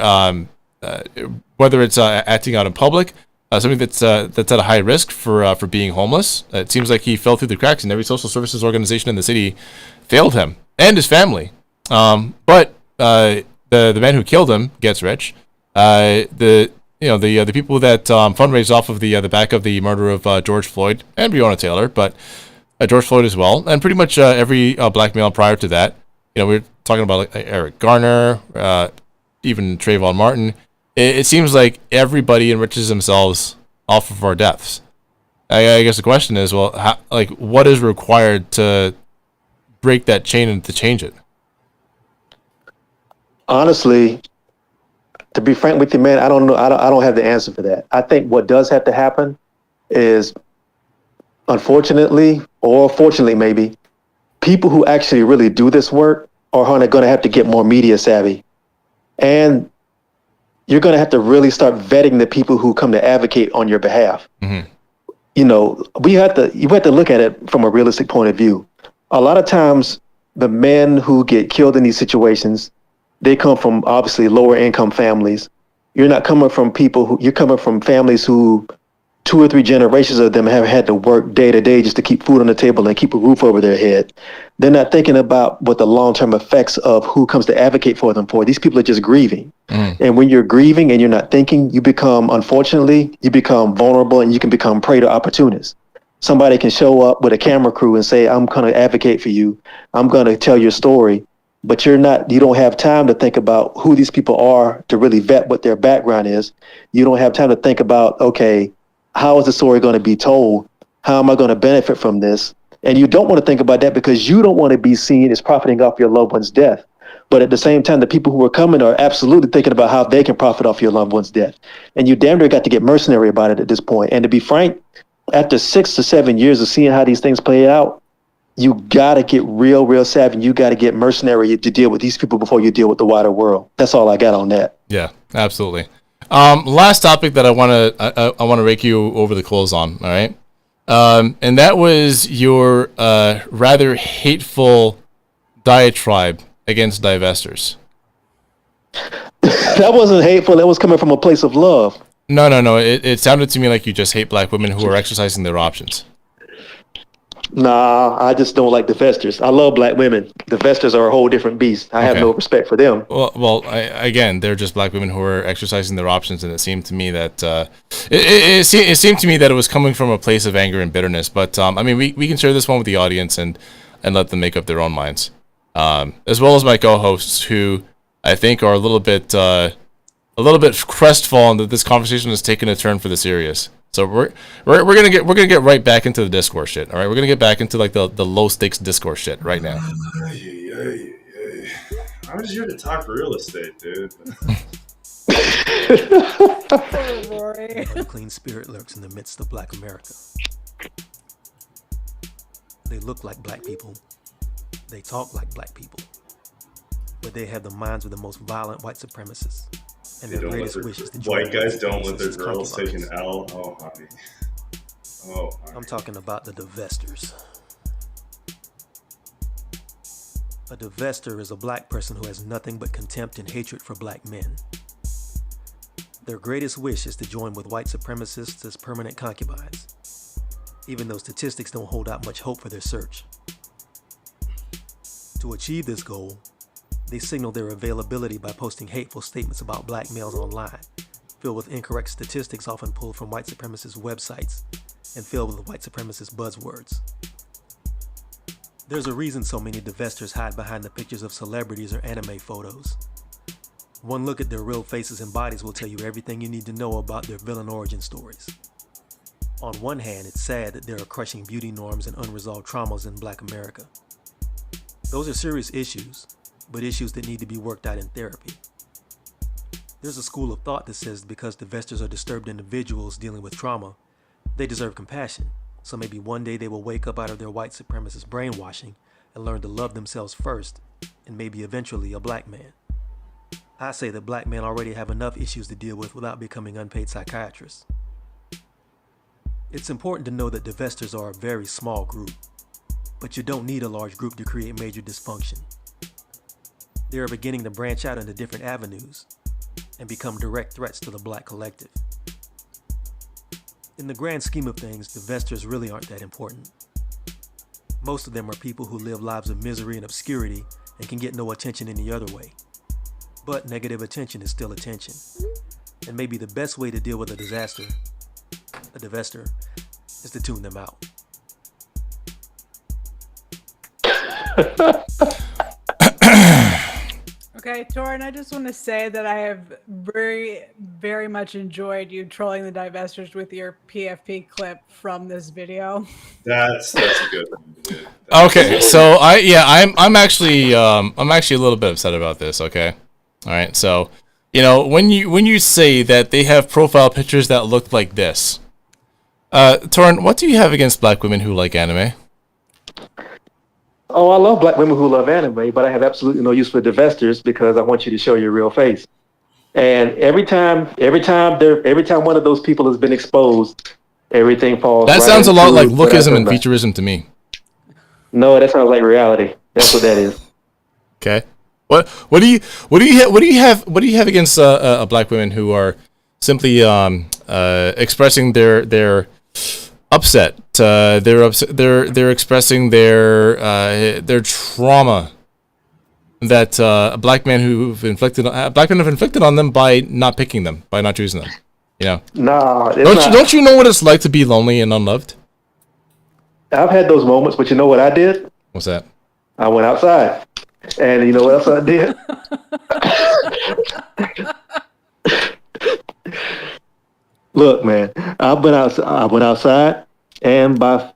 whether it's acting out in public, somebody that's at a high risk for being homeless. It seems like he fell through the cracks, and every social services organization in the city failed him and his family. But the man who killed him gets rich. The people that fundraised off of the back of the murder of George Floyd and Breonna Taylor, but George Floyd as well, and pretty much every black male prior to that. We're talking about like Eric Garner, even Trayvon Martin. It seems like everybody enriches themselves off of our deaths. I guess the question is, well, what is required to break that chain and to change it? Honestly, to be frank with you, man, I don't know. I don't have the answer for that. I think what does have to happen is, unfortunately, or fortunately maybe, people who actually really do this work are going to have to get more media savvy. And you're going to have to really start vetting the people who come to advocate on your behalf. Mm-hmm. You have to look at it from a realistic point of view. A lot of times, the men who get killed in these situations, they come from obviously lower income families. You're not coming from you're coming from families who 2 or 3 generations of them have had to work day to day just to keep food on the table and keep a roof over their head. They're not thinking about what the long-term effects of who comes to advocate for them for. These people are just grieving. Mm. And when you're grieving and you're not thinking, unfortunately, you become vulnerable, and you can become prey to opportunists. Somebody can show up with a camera crew and say, I'm going to advocate for you. I'm going to tell your story. But you don't have time to think about who these people are, to really vet what their background is. You don't have time to think about, okay, how is the story going to be told? How am I going to benefit from this? And you don't want to think about that because you don't want to be seen as profiting off your loved one's death. But at the same time, the people who are coming are absolutely thinking about how they can profit off your loved one's death. And you damn near got to get mercenary about it at this point. And to be frank, after 6 to 7 years of seeing how these things play out, you got to get real savvy. You got to get mercenary to deal with these people before you deal with the wider world. That's all I got on that. Yeah, absolutely. Last topic that I want to rake you over the coals on. All right. And that was your rather hateful diatribe against divestors. That wasn't hateful. That was coming from a place of love. No. It sounded to me like you just hate black women who are exercising their options. Nah, I just don't like divestors. I love black women. Divestors are a whole different beast. I have no respect for them. Well, again, they're just black women who are exercising their options, and it seemed to me that it seemed to me that it was coming from a place of anger and bitterness. But I mean, we can share this one with the audience and let them make up their own minds, as well as my co-hosts, who I think are a little bit crestfallen that this conversation has taken a turn for the serious. So we're gonna get right back into the discourse shit. All right, we're gonna get back into like the low stakes discourse shit right now. I'm just here to talk real estate, dude. Rory. Unclean spirit lurks in the midst of black America. They look like black people. They talk like black people. But they have the minds of the most violent white supremacists. And their greatest wish is to join white guys don't let their girls take an L. Oh, honey. Oh, honey. I'm talking about the divestors. A divestor is a black person who has nothing but contempt and hatred for black men. Their greatest wish is to join with white supremacists as permanent concubines. even though statistics don't hold out much hope for their search. To achieve this goal, they signal their availability by posting hateful statements about black males online, filled with incorrect statistics often pulled from white supremacist websites and filled with white supremacist buzzwords. There's a reason so many divestors hide behind the pictures of celebrities or anime photos. One look at their real faces and bodies will tell you everything you need to know about their villain origin stories. On one hand, it's sad that there are crushing beauty norms and unresolved traumas in Black America. Those are serious issues, but issues that need to be worked out in therapy. There's a school of thought that says because divestors are disturbed individuals dealing with trauma, they deserve compassion. So maybe one day they will wake up out of their white supremacist brainwashing and learn to love themselves first, and maybe eventually a black man. I say that black men already have enough issues to deal with without becoming unpaid psychiatrists. It's important to know that divestors are a very small group, but you don't need a large group to create major dysfunction. They are beginning to branch out into different avenues and become direct threats to the black collective. In the grand scheme of things, divestors really aren't that important. Most of them are people who live lives of misery and obscurity and can get no attention any other way. But negative attention is still attention. And maybe the best way to deal with a divestor, is to tune them out. Okay, Torrin, I just want to say that I have very, very much enjoyed you trolling the divestors with your PFP clip from this video. That's a good one. Okay, so I'm actually a little bit upset about this. Okay, all right. So, when you say that they have profile pictures that look like this, Torrin, what do you have against black women who like anime? Oh, I love black women who love anime, but I have absolutely no use for divestors because I want you to show your real face. And every time one of those people has been exposed, everything falls. That right sounds a lot like into lookism and featureism to me. No, that sounds like reality. That's what that is. Okay. What do you have against black women who are simply expressing their upset? They're expressing their trauma that black men have inflicted on them by not picking them, by not choosing them. Nah, don't you know what it's like to be lonely and unloved? I've had those moments, but you know what I did? What's that? I went outside, and you know what else I did? Look, man, I went outside, and by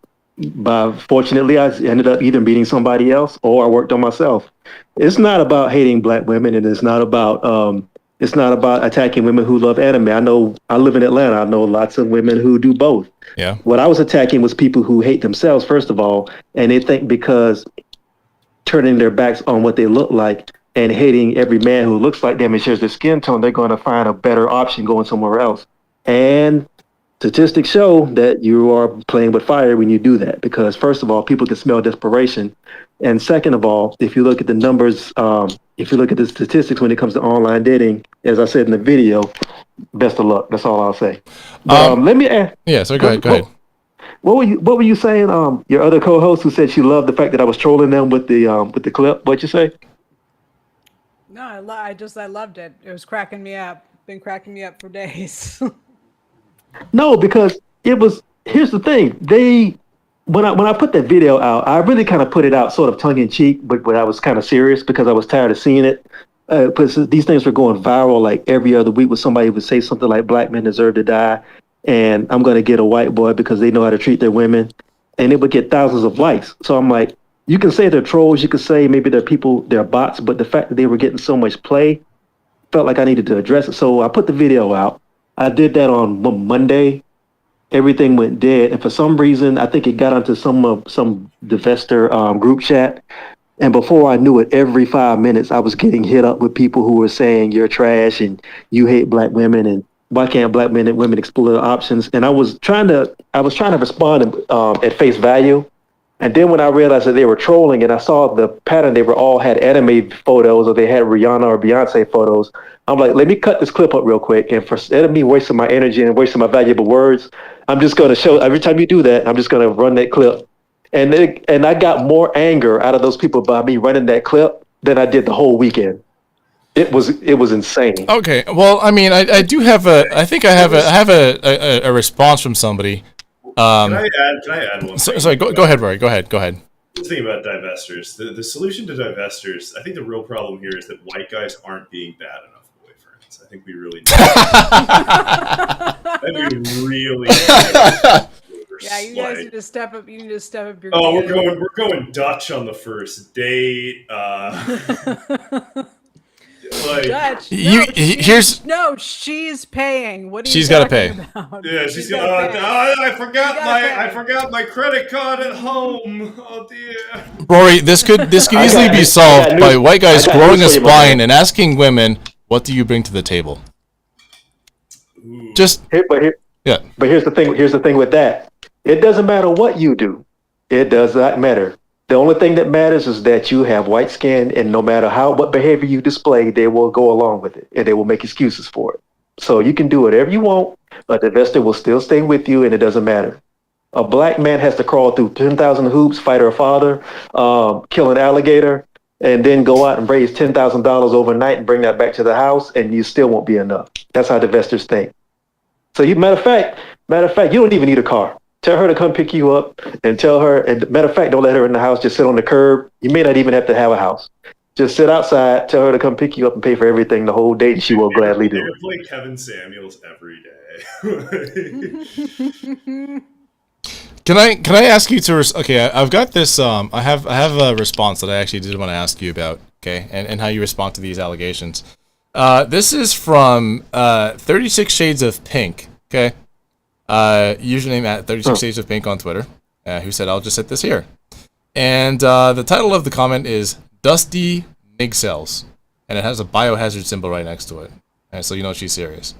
fortunately, I ended up either meeting somebody else or I worked on myself. It's not about hating black women, and it's not about attacking women who love anime. I live in Atlanta. I know lots of women who do both. Yeah. What I was attacking was people who hate themselves, first of all, and they think because turning their backs on what they look like and hating every man who looks like them and shares their skin tone, they're going to find a better option going somewhere else. And statistics show that you are playing with fire when you do that, because first of all, people can smell desperation. And second of all, if you look at the numbers, if you look at the statistics when it comes to online dating, as I said in the video, best of luck. That's all I'll say. Let me ask. Yeah, so go ahead. What were you saying? Your other co-host who said she loved the fact that I was trolling them with the clip. What'd you say? No, I loved it. It was cracking me up. Been cracking me up for days. No, because here's the thing. When I put that video out, I really kind of put it out sort of tongue in cheek, but I was kind of serious because I was tired of seeing it. Because these things were going viral like every other week, where somebody would say something like "Black men deserve to die," and "I'm going to get a white boy because they know how to treat their women," and it would get thousands of likes. So I'm like, you can say they're trolls, you could say maybe they're bots, but the fact that they were getting so much play felt like I needed to address it. So I put the video out. I did that on Monday. Everything went dead, and for some reason, I think it got onto some divestor group chat. And before I knew it, every 5 minutes, I was getting hit up with people who were saying you're trash and you hate black women and why can't black men and women explore their options? And I was trying to respond at face value, And then when I realized that they were trolling and I saw the pattern, they were all had anime photos or they had Rihanna or Beyonce photos. I'm like, let me cut this clip up real quick. And for instead of me wasting my energy and wasting my valuable words, I'm just going to show every time you do that, I'm just going to run that clip. And I got more anger out of those people by me running that clip than I did the whole weekend. It was insane. Okay, well, I mean, I do have I have a response from somebody. Can I add one thing? Sorry, go ahead, Rory. Go ahead. The thing about divestors, the solution to divestors, I think the real problem here is that white guys aren't being bad enough boyfriends. I think we really need Yeah, you guys need to step up. You need to step up your. Oh, game. we're going Dutch on the first date. Like, Dutch. No, she's paying. What are she's you got to pay. about? Yeah, she's got. I forgot my credit card at home. Oh dear. Rory, this could easily be solved by white guys growing a spine and asking women, "What do you bring to the table?" Just yeah. But here's the thing. Here's the thing with that. It doesn't matter what you do. It does not matter. The only thing that matters is that you have white skin, and no matter what behavior you display, they will go along with it, and they will make excuses for it. So you can do whatever you want, but the investor will still stay with you, and it doesn't matter. A black man has to crawl through 10,000 hoops, fight her father, kill an alligator, and then go out and raise $10,000 overnight and bring that back to the house, and you still won't be enough. That's how the investors think. So matter of fact, you don't even need a car. Tell her to come pick you up and tell her, and matter of fact, don't let her in the house. Just sit on the curb. You may not even have to have a house. Just sit outside, tell her to come pick you up and pay for everything the whole day, and she will gladly do it. They would play Kevin Samuels every day. Can I ask you to? Okay, I've got this. I have a response that I actually did want to ask you about. Okay, and how you respond to these allegations. This is from 36 Shades of Pink. Okay. Username at 36 Shades of Pink on Twitter, who said, I'll just set this here. And the title of the comment is Dusty Nig Cells, and it has a biohazard symbol right next to it. And so you know she's serious.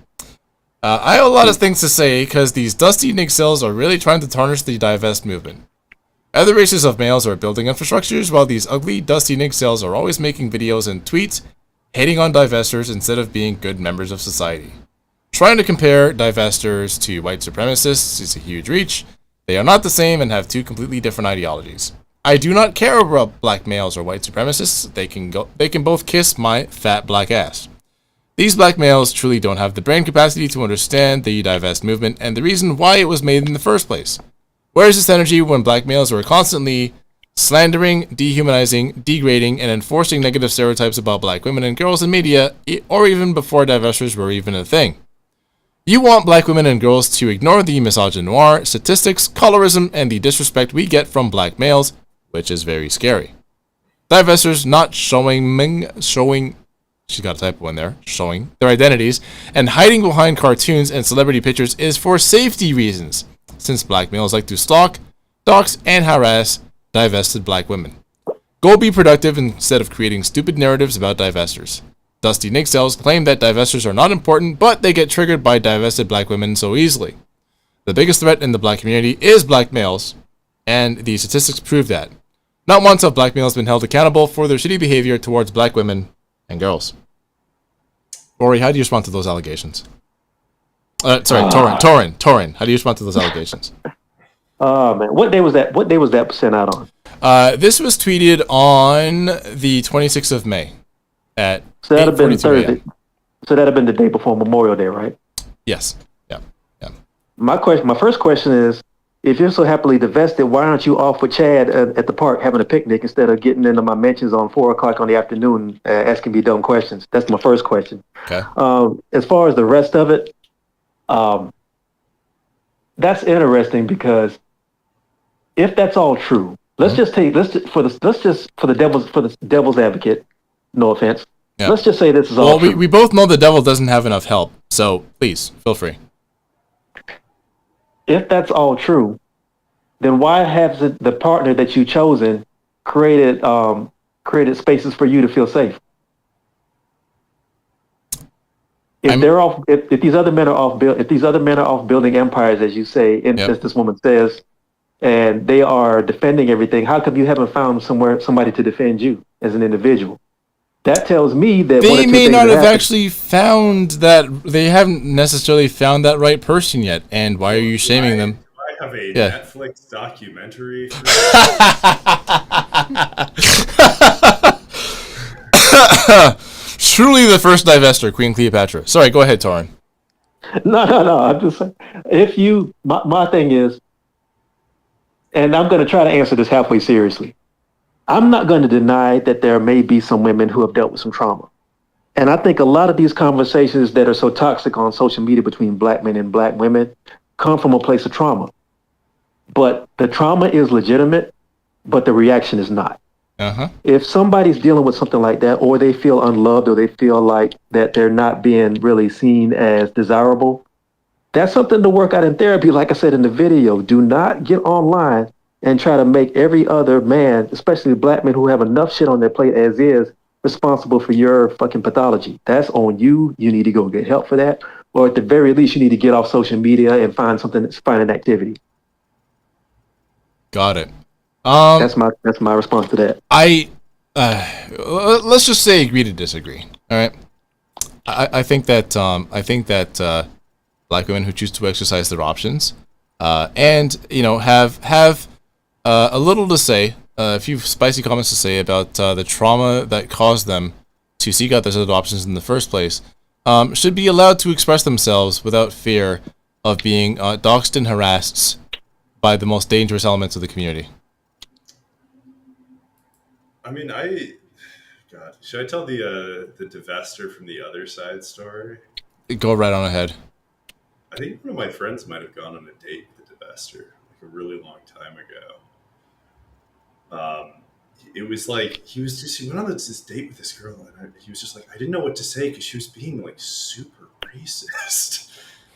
I have a lot of things to say because these dusty Nig Cells are really trying to tarnish the divest movement. Other races of males are building infrastructures, while these ugly, dusty Nig Cells are always making videos and tweets hating on divestors instead of being good members of society. Trying to compare divestors to white supremacists is a huge reach. They are not the same and have two completely different ideologies. I do not care about black males or white supremacists. They can both kiss my fat black ass. These black males truly don't have the brain capacity to understand the divest movement and the reason why it was made in the first place. Where is this energy when black males were constantly slandering, dehumanizing, degrading, and enforcing negative stereotypes about black women and girls in media, or even before divestors were even a thing? You want black women and girls to ignore the misogynoir, statistics, colorism, and the disrespect we get from black males, which is very scary. Divestors not showing, she's got a typo in there, showing their identities, and hiding behind cartoons and celebrity pictures is for safety reasons, since black males like to stalk, dox, and harass divested black women. Go be productive instead of creating stupid narratives about divestors. Dusty Nig Cells claim that divestors are not important, but they get triggered by divested black women so easily. The biggest threat in the black community is black males, and the statistics prove that. Not once have black males been held accountable for their shitty behavior towards black women and girls. Rory, how do you respond to those allegations? Torin, how do you respond to those allegations? Oh man, what day was that? What day was that sent out on? This was tweeted on the 26th of May. So that'd have been Thursday. So that'd have been the day before Memorial Day, right? Yes. Yeah. My first question is, if you're so happily divested, why aren't you off with Chad at the park having a picnic instead of getting into my mentions on 4:00 in the afternoon asking me dumb questions? That's my first question. Okay. As far as the rest of it, that's interesting because if that's all true, let's just for the devil's advocate. No offense. Yeah. Let's just say this is all true. We both know the devil doesn't have enough help, so please, feel free. If that's all true, then why has the partner that you've chosen created spaces for you to feel safe? If these other men are off building empires, as you say, and as this woman says, and they are defending everything, how come you haven't found somebody to defend you as an individual? That tells me that they may not have actually found that. They haven't necessarily found that right person yet. And why are you shaming them? Do I have a Yeah. Netflix documentary for Truly the first divester, Queen Cleopatra. Sorry, go ahead, Torrin. No. I'm just saying, my thing is, and I'm going to try to answer this halfway seriously. I'm not going to deny that there may be some women who have dealt with some trauma. And I think a lot of these conversations that are so toxic on social media between black men and black women come from a place of trauma. But the trauma is legitimate, but the reaction is not. Uh-huh. If somebody's dealing with something like that, or they feel unloved, or they feel like that they're not being really seen as desirable, that's something to work out in therapy. Like I said in the video, do not get online and try to make every other man, especially black men who have enough shit on their plate as is, responsible for your fucking pathology. That's on you. You need to go get help for that. Or at the very least, you need to get off social media and find an activity. Got it. That's my response to that. Let's just say agree to disagree. All right. I think that black women who choose to exercise their options, and have a little to say, a few spicy comments to say about the trauma that caused them to seek out those other options in the first place, should be allowed to express themselves without fear of being doxxed and harassed by the most dangerous elements of the community. I mean, God, should I tell the divester from the other side story? Go right on ahead. I think one of my friends might have gone on a date with the divester like a really long time ago. It was like he went on this date with this girl, and he was just like, I didn't know what to say because she was being like super racist,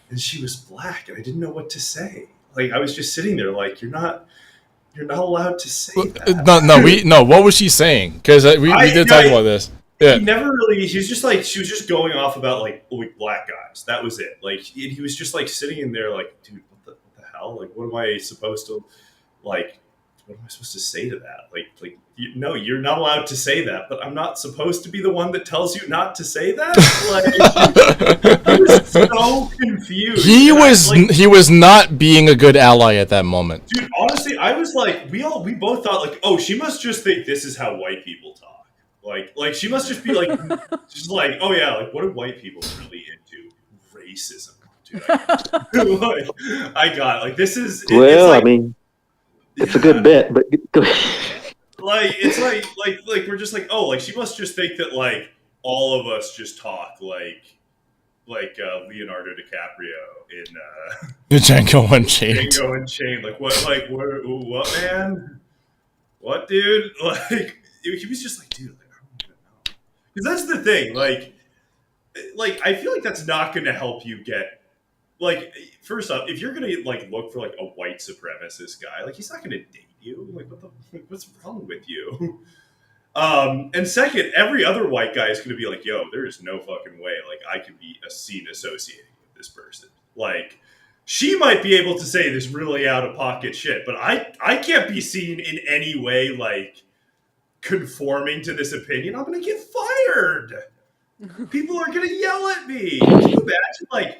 and she was black, and I didn't know what to say. Like I was just sitting there, like you're not allowed to say that. No. What was she saying? Because we did talk about this. Yeah. He never really. She was just going off about like black guys. That was it. Like he was just like sitting in there, like, dude, what the hell? Like, what am I supposed to like? What am I supposed to say to that? Like, no, you're not allowed to say that. But I'm not supposed to be the one that tells you not to say that. Like, he was so confused. He was not being a good ally at that moment. Dude, honestly, I was like, we both thought like, oh, she must just think this is how white people talk. Like she must just be like, just like, oh yeah, like what are white people really into? Racism, dude. I got it. Like this is. Well, I mean. It's a good bet, but like it's like we're just like, oh, like she must just think that like all of us just talk like Leonardo DiCaprio in Django Unchained. Django Unchained. Like what man? What dude? Like he was just like, dude, like, I don't even know. Because that's the thing, like I feel like that's not going to help you get. Like, first off, if you're gonna like look for like a white supremacist guy, like he's not gonna date you. Like, what's wrong with you? And second, every other white guy is gonna be like, yo, there is no fucking way like I can be seen associating with this person. Like, she might be able to say this really out of pocket shit, but I can't be seen in any way like conforming to this opinion. I'm gonna get fired. People are gonna yell at me. Can you imagine like?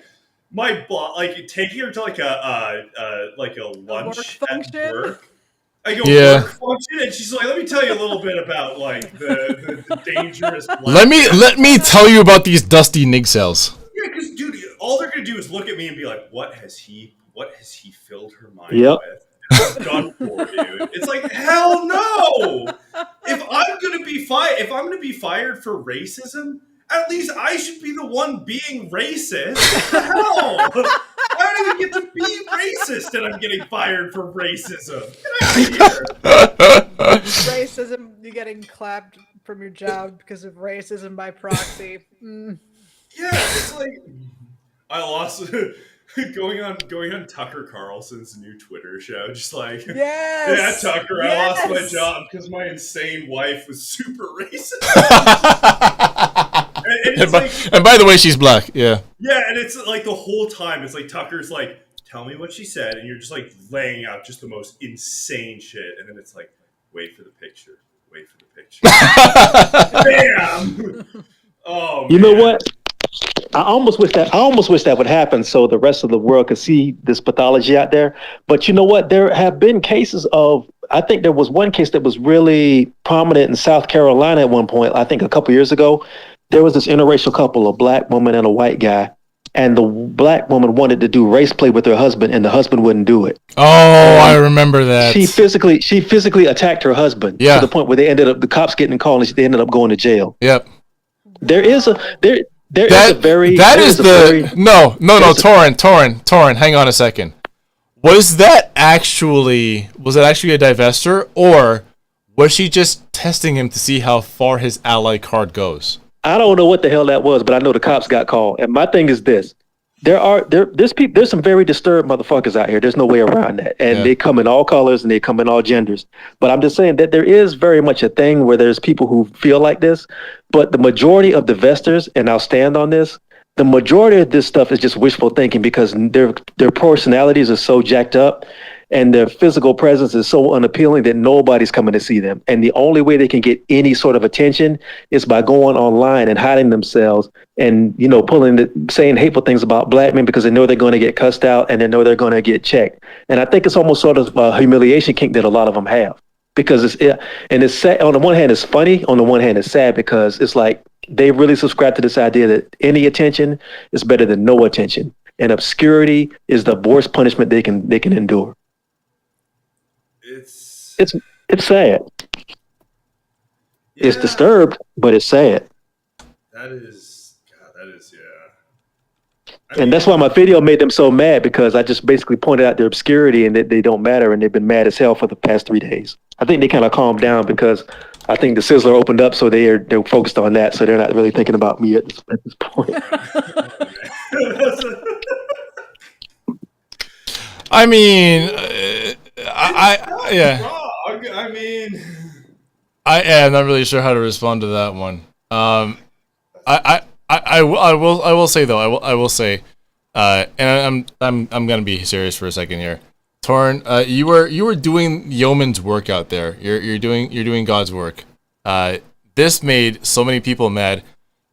My boss, like taking her to like a lunch at work, like a work function, and she's like, "Let me tell you a little bit about like the dangerous." Let me tell you about these dusty nig cells. Yeah, because dude, all they're gonna do is look at me and be like, "What has he filled her mind with? I've done for you." It's like, hell no! If I'm gonna be fired for racism. At least I should be the one being racist. What the hell? I don't even get to be racist and I'm getting fired for racism. Get out of here. Racism, you're getting clapped from your job because of racism by proxy. Yeah, it's like I lost going on Tucker Carlson's new Twitter show. Just like, yeah, Tucker, I lost my job because my insane wife was super racist. And by the way, she's black. Yeah. Yeah, and it's like the whole time it's like Tucker's like tell me what she said, and you're just like laying out just the most insane shit, and then it's like, wait for the picture, wait for the picture. Bam! Oh, You man. know what? I almost wish that would happen so the rest of the world could see this pathology out there. But you know what? There have been cases of, I think there was one case that was really prominent in South Carolina at one point, I think a couple years ago. There was this interracial couple, a black woman and a white guy. And the black woman wanted to do race play with her husband, and the husband wouldn't do it. Oh, I remember that. She physically attacked her husband to the point where the cops getting called, and they ended up going to jail. Yep. There is a Torin, hang on a second. Was that actually a divester, or was she just testing him to see how far his ally card goes? I don't know what the hell that was, but I know the cops got called. And my thing is this: there's some very disturbed motherfuckers out here. There's no way around that, and they come in all colors and they come in all genders. But I'm just saying that there is very much a thing where there's people who feel like this, but the majority of the vesters, and I'll stand on this, the majority of this stuff is just wishful thinking because their personalities are so jacked up and their physical presence is so unappealing that nobody's coming to see them. And the only way they can get any sort of attention is by going online and hiding themselves and, saying hateful things about black men because they know they're going to get cussed out and they know they're going to get checked. And I think it's almost sort of a humiliation kink that a lot of them have, because it's sad. On the one hand, it's funny. On the one hand, it's sad because it's like they really subscribe to this idea that any attention is better than no attention, and obscurity is the worst punishment they can endure. It's sad. It's disturbed, but it's sad. That is, And that's why my video made them so mad, because I just basically pointed out their obscurity and that they don't matter, and they've been mad as hell for the past 3 days. I think they kind of calmed down because I think the Sizzler opened up, so they're focused on that, so they're not really thinking about me at this point. I mean, I'm not really sure how to respond to that one. I will say though, I will say, and I'm gonna be serious for a second here. Torn, you were doing yeoman's work out there. You're doing God's work. This made so many people mad,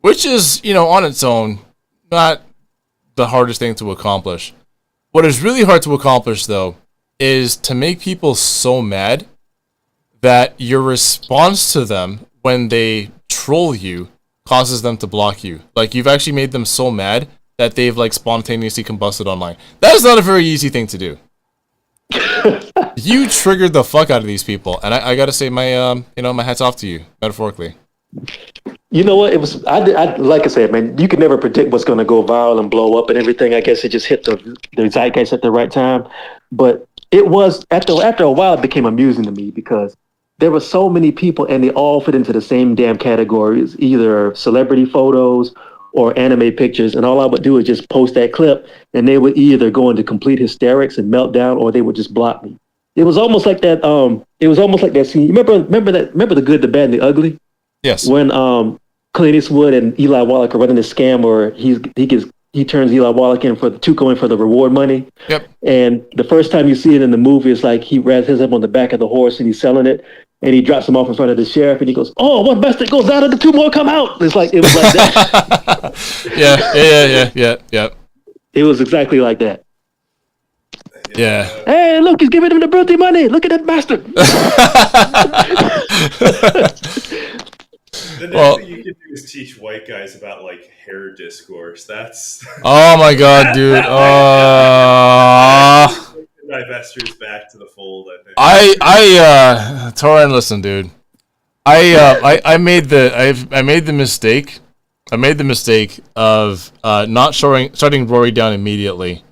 which is, on its own not the hardest thing to accomplish. What is really hard to accomplish though is to make people so mad that your response to them when they troll you causes them to block you. Like, you've actually made them so mad that they've spontaneously combusted online. That is not a very easy thing to do. You triggered the fuck out of these people, and I gotta say my my hat's off to you, metaphorically. You know what? It was I like I said, man. You can never predict what's going to go viral and blow up and everything. I guess it just hit the zeitgeist at the right time. But it was after a while, it became amusing to me because there were so many people, and they all fit into the same damn categories, either celebrity photos or anime pictures. And all I would do is just post that clip, and they would either go into complete hysterics and meltdown, or they would just block me. It was almost like that. It was almost like that scene. Remember the Good, the Bad, and the Ugly? Yes. When Clint Eastwood and Eli Wallach are running this scam where he turns Eli Wallach in for the reward money. Yep. And the first time you see it in the movie, it's like he wraps his up on the back of the horse and he's selling it, and he drops him off in front of the sheriff, and he goes, "Oh, one bastard goes out, and the two more come out." It was like that. Yeah. It was exactly like that. Yeah. Hey, look, he's giving him the birthday money. Look at that bastard. The next thing you can do is teach white guys about hair discourse. That's oh my god, dude. Divestors back to the fold, I think. Torin, listen, dude. I made the mistake of not shutting Rory down immediately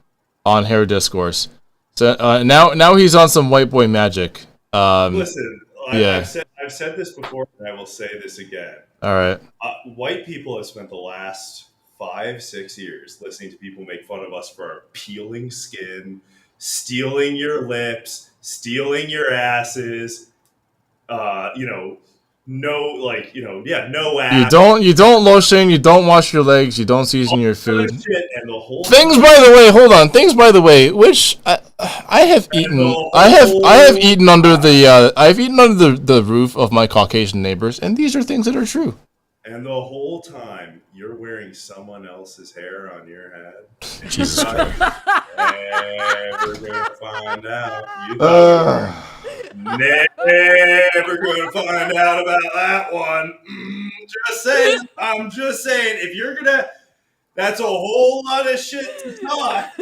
on hair discourse. So now he's on some white boy magic. Listen, yeah. I've said this before, and I will say this again. All right. White people have spent the last 5-6 years listening to people make fun of us for our peeling skin, stealing your lips, stealing your asses, no, like, no ass. You don't lotion, you don't wash your legs, you don't season your food. Shit and the whole Things, by the way, hold on. Things, by the way, which I have eaten. I have eaten under the roof of my Caucasian neighbors, and these are things that are true. And the whole time you're wearing someone else's hair on your head. Jesus Christ. Never gonna find out. You thought never gonna find out about that one. Just saying. I'm just saying. If you're gonna, that's a whole lot of shit to talk.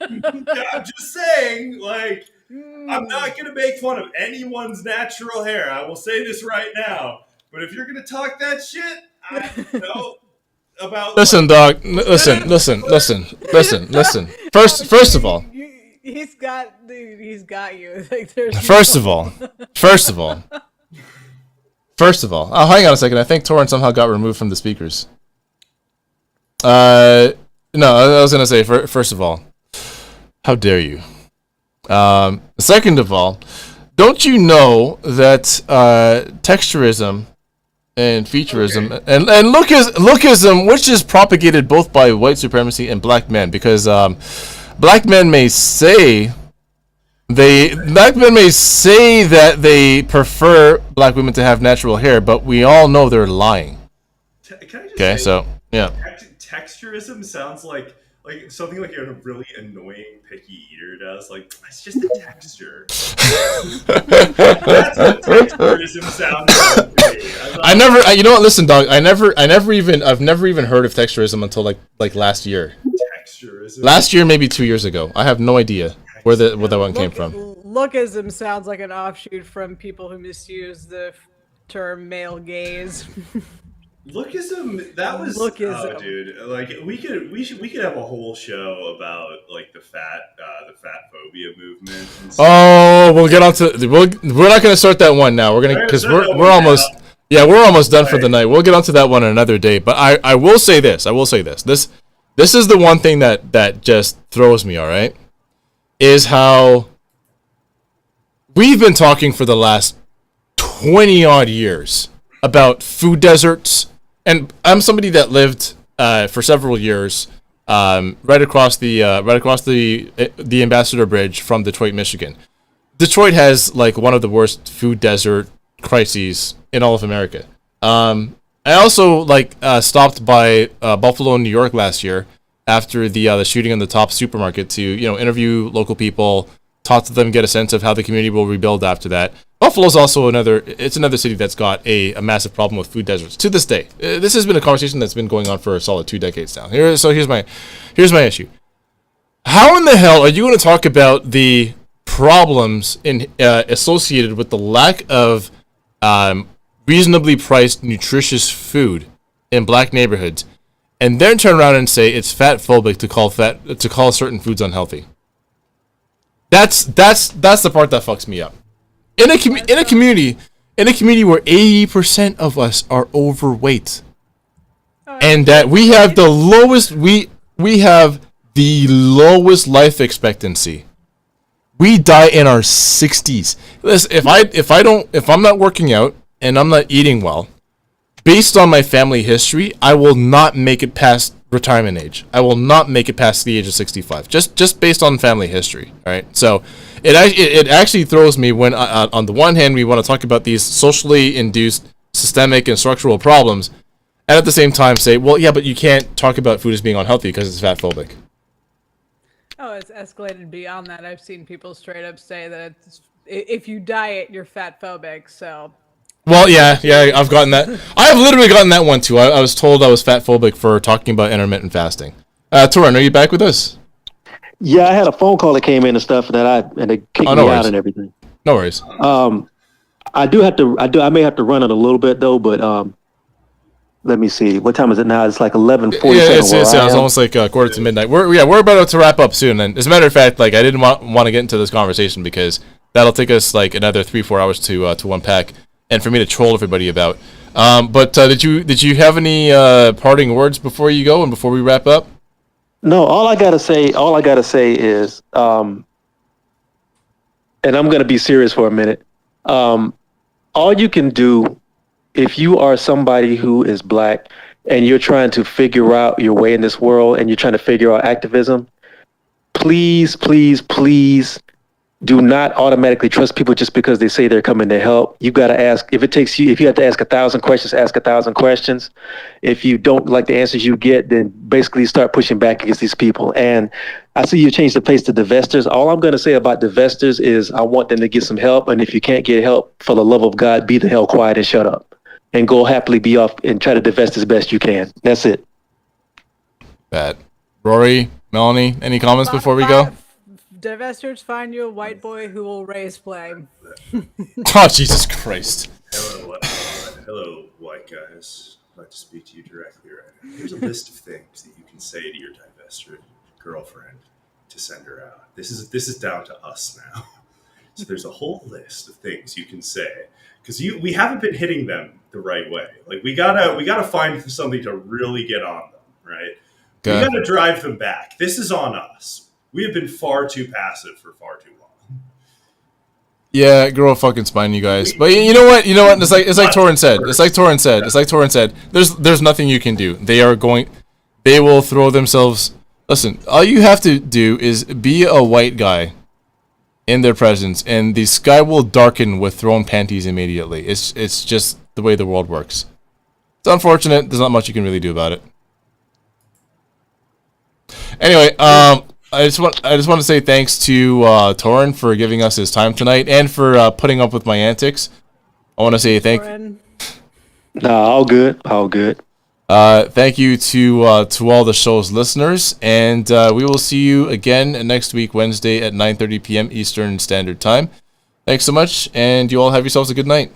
I'm just saying. Like, I'm not gonna make fun of anyone's natural hair. I will say this right now. But if you're gonna talk that shit, about listen, dog. Listen. First of all, he's got you. Like, there's first of all. Oh, hang on a second. I think Torrent somehow got removed from the speakers. No, I was gonna say first of all, how dare you? Second of all, don't you know that texturism and featureism and lookism, which is propagated both by white supremacy and black men, because black men may say that they prefer black women to have natural hair, but we all know they're lying. Can I just okay, say, so yeah. Texturism sounds like something like a really annoying picky eater does. Like, it's just the texture. That's what texturism sounds like to me. You know what? Listen, dog. I've never even heard of texturism until like last year. Texturism. Last year, maybe 2 years ago. I have no idea where that one came from. Lookism sounds like an offshoot from people who misuse the term male gaze. Lookism, that was Lookism. Oh, dude. Like, we could have a whole show about like the fat phobia movement. And stuff. Oh, we'll get on to we're not going to start that one now. We're going to, because we're almost done for the night. We'll get onto that one another day. But I will say this. This is the one thing that just throws me. All right, is how we've been talking for the last 20 odd years about food deserts. And I'm somebody that lived for several years right across the Ambassador Bridge from Detroit, Michigan. Detroit has like one of the worst food desert crises in all of America. I also stopped by Buffalo, New York last year after the shooting on the Top supermarket to interview local people, talk to them, get a sense of how the community will rebuild after that. Buffalo's also another city that's got a massive problem with food deserts to this day. This has been a conversation that's been going on for a solid 2 decades now. Here's my issue. How in the hell are you going to talk about the problems associated with the lack of reasonably priced, nutritious food in black neighborhoods, and then turn around and say it's fat phobic to call certain foods unhealthy? That's the part that fucks me up. In a community where 80% of us are overweight, and that we have the lowest life expectancy. We die in our 60s. Listen, if I'm not working out and I'm not eating well, based on my family history, I will not make it past retirement age. I will not make it past the age of 65. Just based on family history. All right. So it actually throws me when on the one hand we want to talk about these socially induced systemic and structural problems, and at the same time say, well, yeah, but you can't talk about food as being unhealthy because it's fat phobic. Oh, it's escalated beyond that. I've seen people straight up say that if you diet, you're fat phobic. So. Well, yeah, I've gotten that. I've literally gotten that one too. I was told I was fat phobic for talking about intermittent fasting. Torren, are you back with us? Yeah, I had a phone call that came in and stuff and they kicked me out and everything. No worries. I may have to run it a little bit though, but let me see. What time is it now? It's like 11:47. Yeah, it's almost like quarter to midnight. We're about to wrap up soon. And as a matter of fact, I didn't want to get into this conversation because that'll take us another 3-4 hours to unpack and for me to troll everybody about. But did you have any parting words before you go and before we wrap up? No, all I gotta say is, and I'm gonna be serious for a minute. All you can do if you are somebody who is black and you're trying to figure out your way in this world and you're trying to figure out activism, please, please, please do not automatically trust people just because they say they're coming to help. You got to ask, if you have to ask 1,000 questions, ask 1,000 questions. If you don't like the answers you get, then basically start pushing back against these people. And I see you change the place to divestors. All I'm going to say about divestors is I want them to get some help. And if you can't get help, for the love of God, be the hell quiet and shut up and go happily be off and try to divest as best you can. That's it. Bad. Rory, Melanie, any comments before we go? Divestors, find you a white boy who will raise flame. Oh, Jesus Christ. Hello, white guys. I'd like to speak to you directly right now. Here's a list of things that you can say to your divested girlfriend to send her out. This is down to us now. So there's a whole list of things you can say because we haven't been hitting them the right way. Like we gotta find something to really get on them, right? Okay. We gotta drive them back. This is on us. We have been far too passive for far too long. Yeah, grow a fucking spine, you guys. But you know what? It's like Torin said. There's nothing you can do. They will throw themselves. Listen, all you have to do is be a white guy in their presence, and the sky will darken with thrown panties immediately. It's just the way the world works. It's unfortunate. There's not much you can really do about it. Anyway, I just want to say thanks to Torin for giving us his time tonight and for putting up with my antics. I want to say thank you. No, all good. Thank you to all the show's listeners, and we will see you again next week, Wednesday at 9:30 p.m. Eastern Standard Time. Thanks so much, and you all have yourselves a good night.